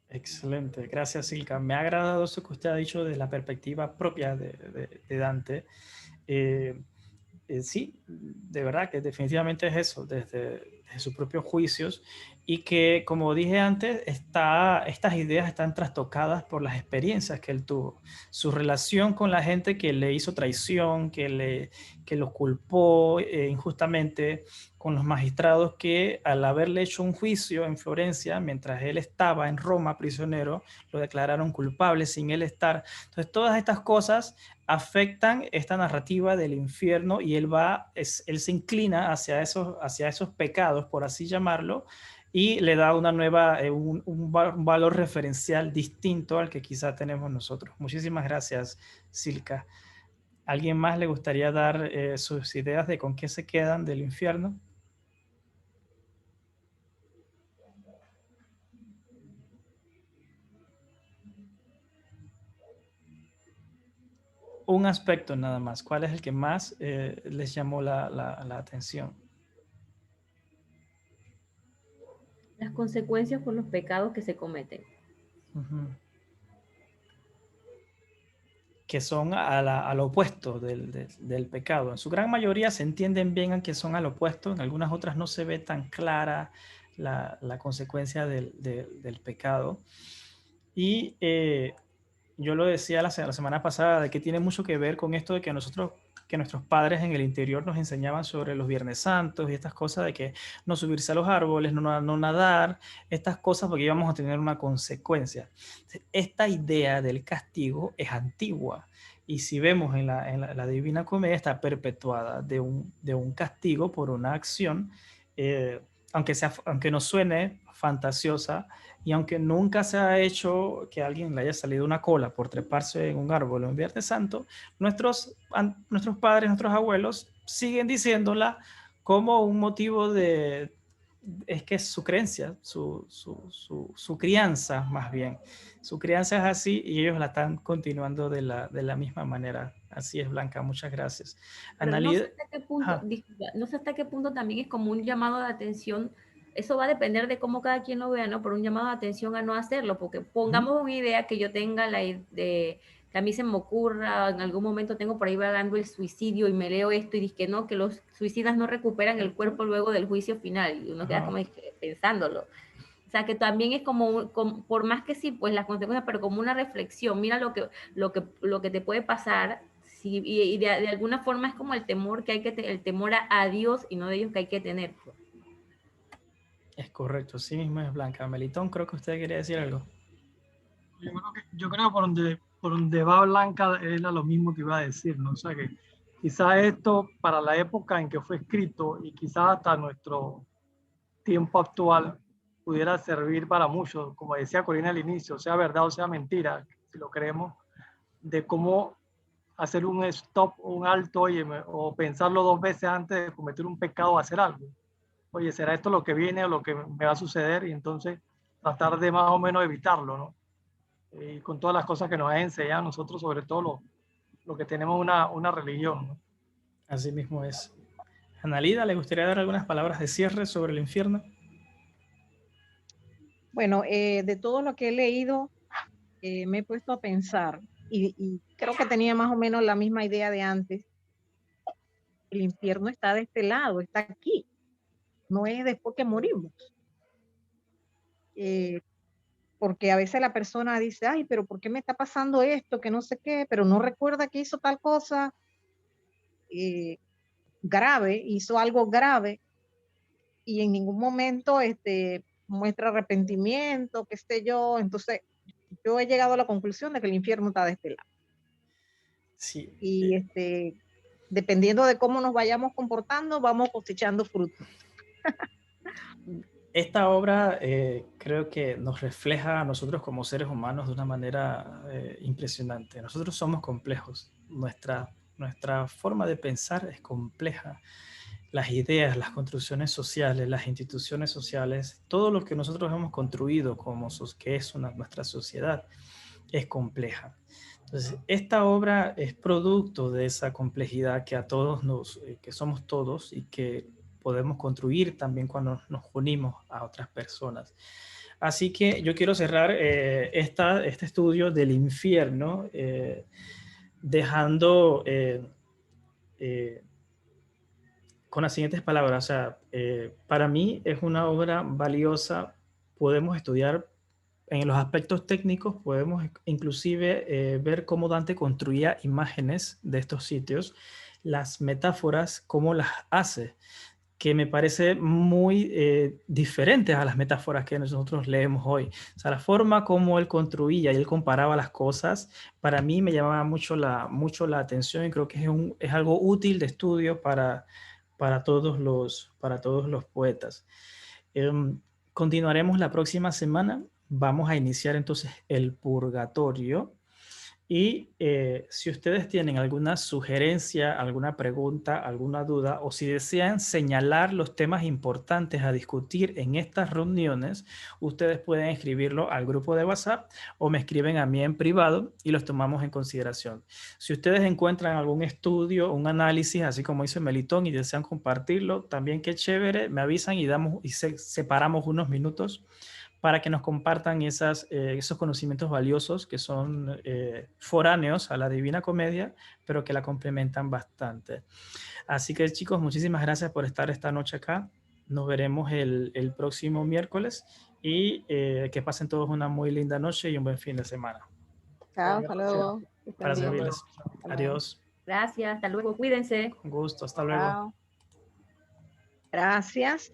Excelente, gracias Silka. Me ha agradado eso que usted ha dicho de la perspectiva propia de Dante. Sí, de verdad que definitivamente es eso, desde sus propios juicios, y que, como dije antes, estas ideas están trastocadas por las experiencias que él tuvo. Su relación con la gente que le hizo traición, que los culpó injustamente, con los magistrados que al haberle hecho un juicio en Florencia, mientras él estaba en Roma prisionero, lo declararon culpable sin él estar. Entonces, todas estas cosas afectan esta narrativa del infierno y él se inclina hacia esos pecados, por así llamarlo, y le da una nueva, un valor referencial distinto al que quizá tenemos nosotros. Muchísimas gracias, Silka. ¿Alguien más le gustaría dar sus ideas de con qué se quedan del infierno? Un aspecto nada más. ¿Cuál es el que más les llamó la atención? Las consecuencias por los pecados que se cometen. Que son al opuesto del pecado. En su gran mayoría se entienden bien que son al opuesto, en algunas otras no se ve tan clara la consecuencia del pecado. Y yo lo decía la semana pasada, de que tiene mucho que ver con esto de que nuestros padres en el interior nos enseñaban sobre los Viernes Santos y estas cosas de que no subirse a los árboles, no nadar, estas cosas porque íbamos a tener una consecuencia. Esta idea del castigo es antigua y si vemos en la Divina Comedia está perpetuada de un castigo por una acción, aunque nos suene fantasiosa, y aunque nunca se ha hecho que a alguien le haya salido una cola por treparse en un árbol en Viernes Santo, nuestros padres, nuestros abuelos siguen diciéndola como un motivo es que es su creencia, su crianza más bien. Su crianza es así y ellos la están continuando de la misma manera. Así es, Blanca, muchas gracias. Pero no sé hasta qué punto, disculpa, no sé hasta qué punto también es como un llamado de atención. Eso va a depender de cómo cada quien lo vea, ¿no? Pero un llamado de atención a no hacerlo, porque pongamos una idea que yo tenga que a mí se me ocurra, en algún momento tengo por ahí vagando el suicidio y me leo esto y dice que no, que los suicidas no recuperan el cuerpo luego del juicio final, y uno queda como pensándolo. O sea, que también es como por más que sí, pues las consecuencias, pero como una reflexión, mira lo que te puede pasar, sí, y de alguna forma es como el temor que hay el temor a Dios y no de ellos que hay que tener. Es correcto, sí mismo es, Blanca. Melitón, creo que usted quería decir algo. Yo creo que por donde va Blanca era lo mismo que iba a decir, ¿no? O sea que quizás esto para la época en que fue escrito y quizás hasta nuestro tiempo actual pudiera servir para muchos, como decía Corina al inicio, sea verdad o sea mentira, si lo creemos, de cómo hacer un stop, un alto, oye, o pensarlo 2 veces antes de cometer un pecado o hacer algo. Oye, ¿será esto lo que viene o lo que me va a suceder? Y entonces tratar de más o menos evitarlo, ¿no? Y con todas las cosas que nos ha enseñado nosotros, sobre todo lo que tenemos una religión, ¿no? Así mismo es. Analida, ¿le gustaría dar algunas palabras de cierre sobre el infierno? Bueno, de todo lo que he leído, me he puesto a pensar y creo que tenía más o menos la misma idea de antes. El infierno está de este lado, está aquí, no es después que morimos. Porque a veces la persona dice, ay, pero ¿por qué me está pasando esto? Que no sé qué, pero no recuerda que hizo tal cosa grave, hizo algo grave y en ningún momento muestra arrepentimiento, qué sé yo. Entonces, yo he llegado a la conclusión de que el infierno está de este lado. Sí. Y dependiendo de cómo nos vayamos comportando, vamos cosechando frutos. Esta obra creo que nos refleja a nosotros como seres humanos de una manera impresionante. Nosotros somos complejos. Nuestra forma de pensar es compleja. Las ideas, las construcciones sociales, las instituciones sociales, todo lo que nosotros hemos construido como que es nuestra sociedad es compleja. Entonces, esta obra es producto de esa complejidad que a todos que somos todos y que podemos construir también cuando nos unimos a otras personas. Así que yo quiero cerrar este estudio del infierno dejando con las siguientes palabras. O sea, para mí es una obra valiosa. Podemos estudiar en los aspectos técnicos, podemos inclusive ver cómo Dante construía imágenes de estos sitios, las metáforas, cómo las hace, que me parece muy diferentes a las metáforas que nosotros leemos hoy. O sea, la forma como él construía y él comparaba las cosas, para mí me llamaba mucho la atención y creo que es algo útil de estudio para todos los poetas. Continuaremos la próxima semana. Vamos a iniciar entonces el purgatorio Y si ustedes tienen alguna sugerencia, alguna pregunta, alguna duda, o si desean señalar los temas importantes a discutir en estas reuniones, ustedes pueden escribirlo al grupo de WhatsApp o me escriben a mí en privado y los tomamos en consideración. Si ustedes encuentran algún estudio, un análisis, así como hizo Melitón, y desean compartirlo, también qué chévere, me avisan y separamos unos minutos para que nos compartan esos conocimientos valiosos que son foráneos a la Divina Comedia, pero que la complementan bastante. Así que, chicos, muchísimas gracias por estar esta noche acá. Nos veremos el próximo miércoles y que pasen todos una muy linda noche y un buen fin de semana. Chao, hasta luego. Para servirles. Adiós. Gracias, hasta luego, cuídense. Un gusto, hasta luego. Chao. Gracias.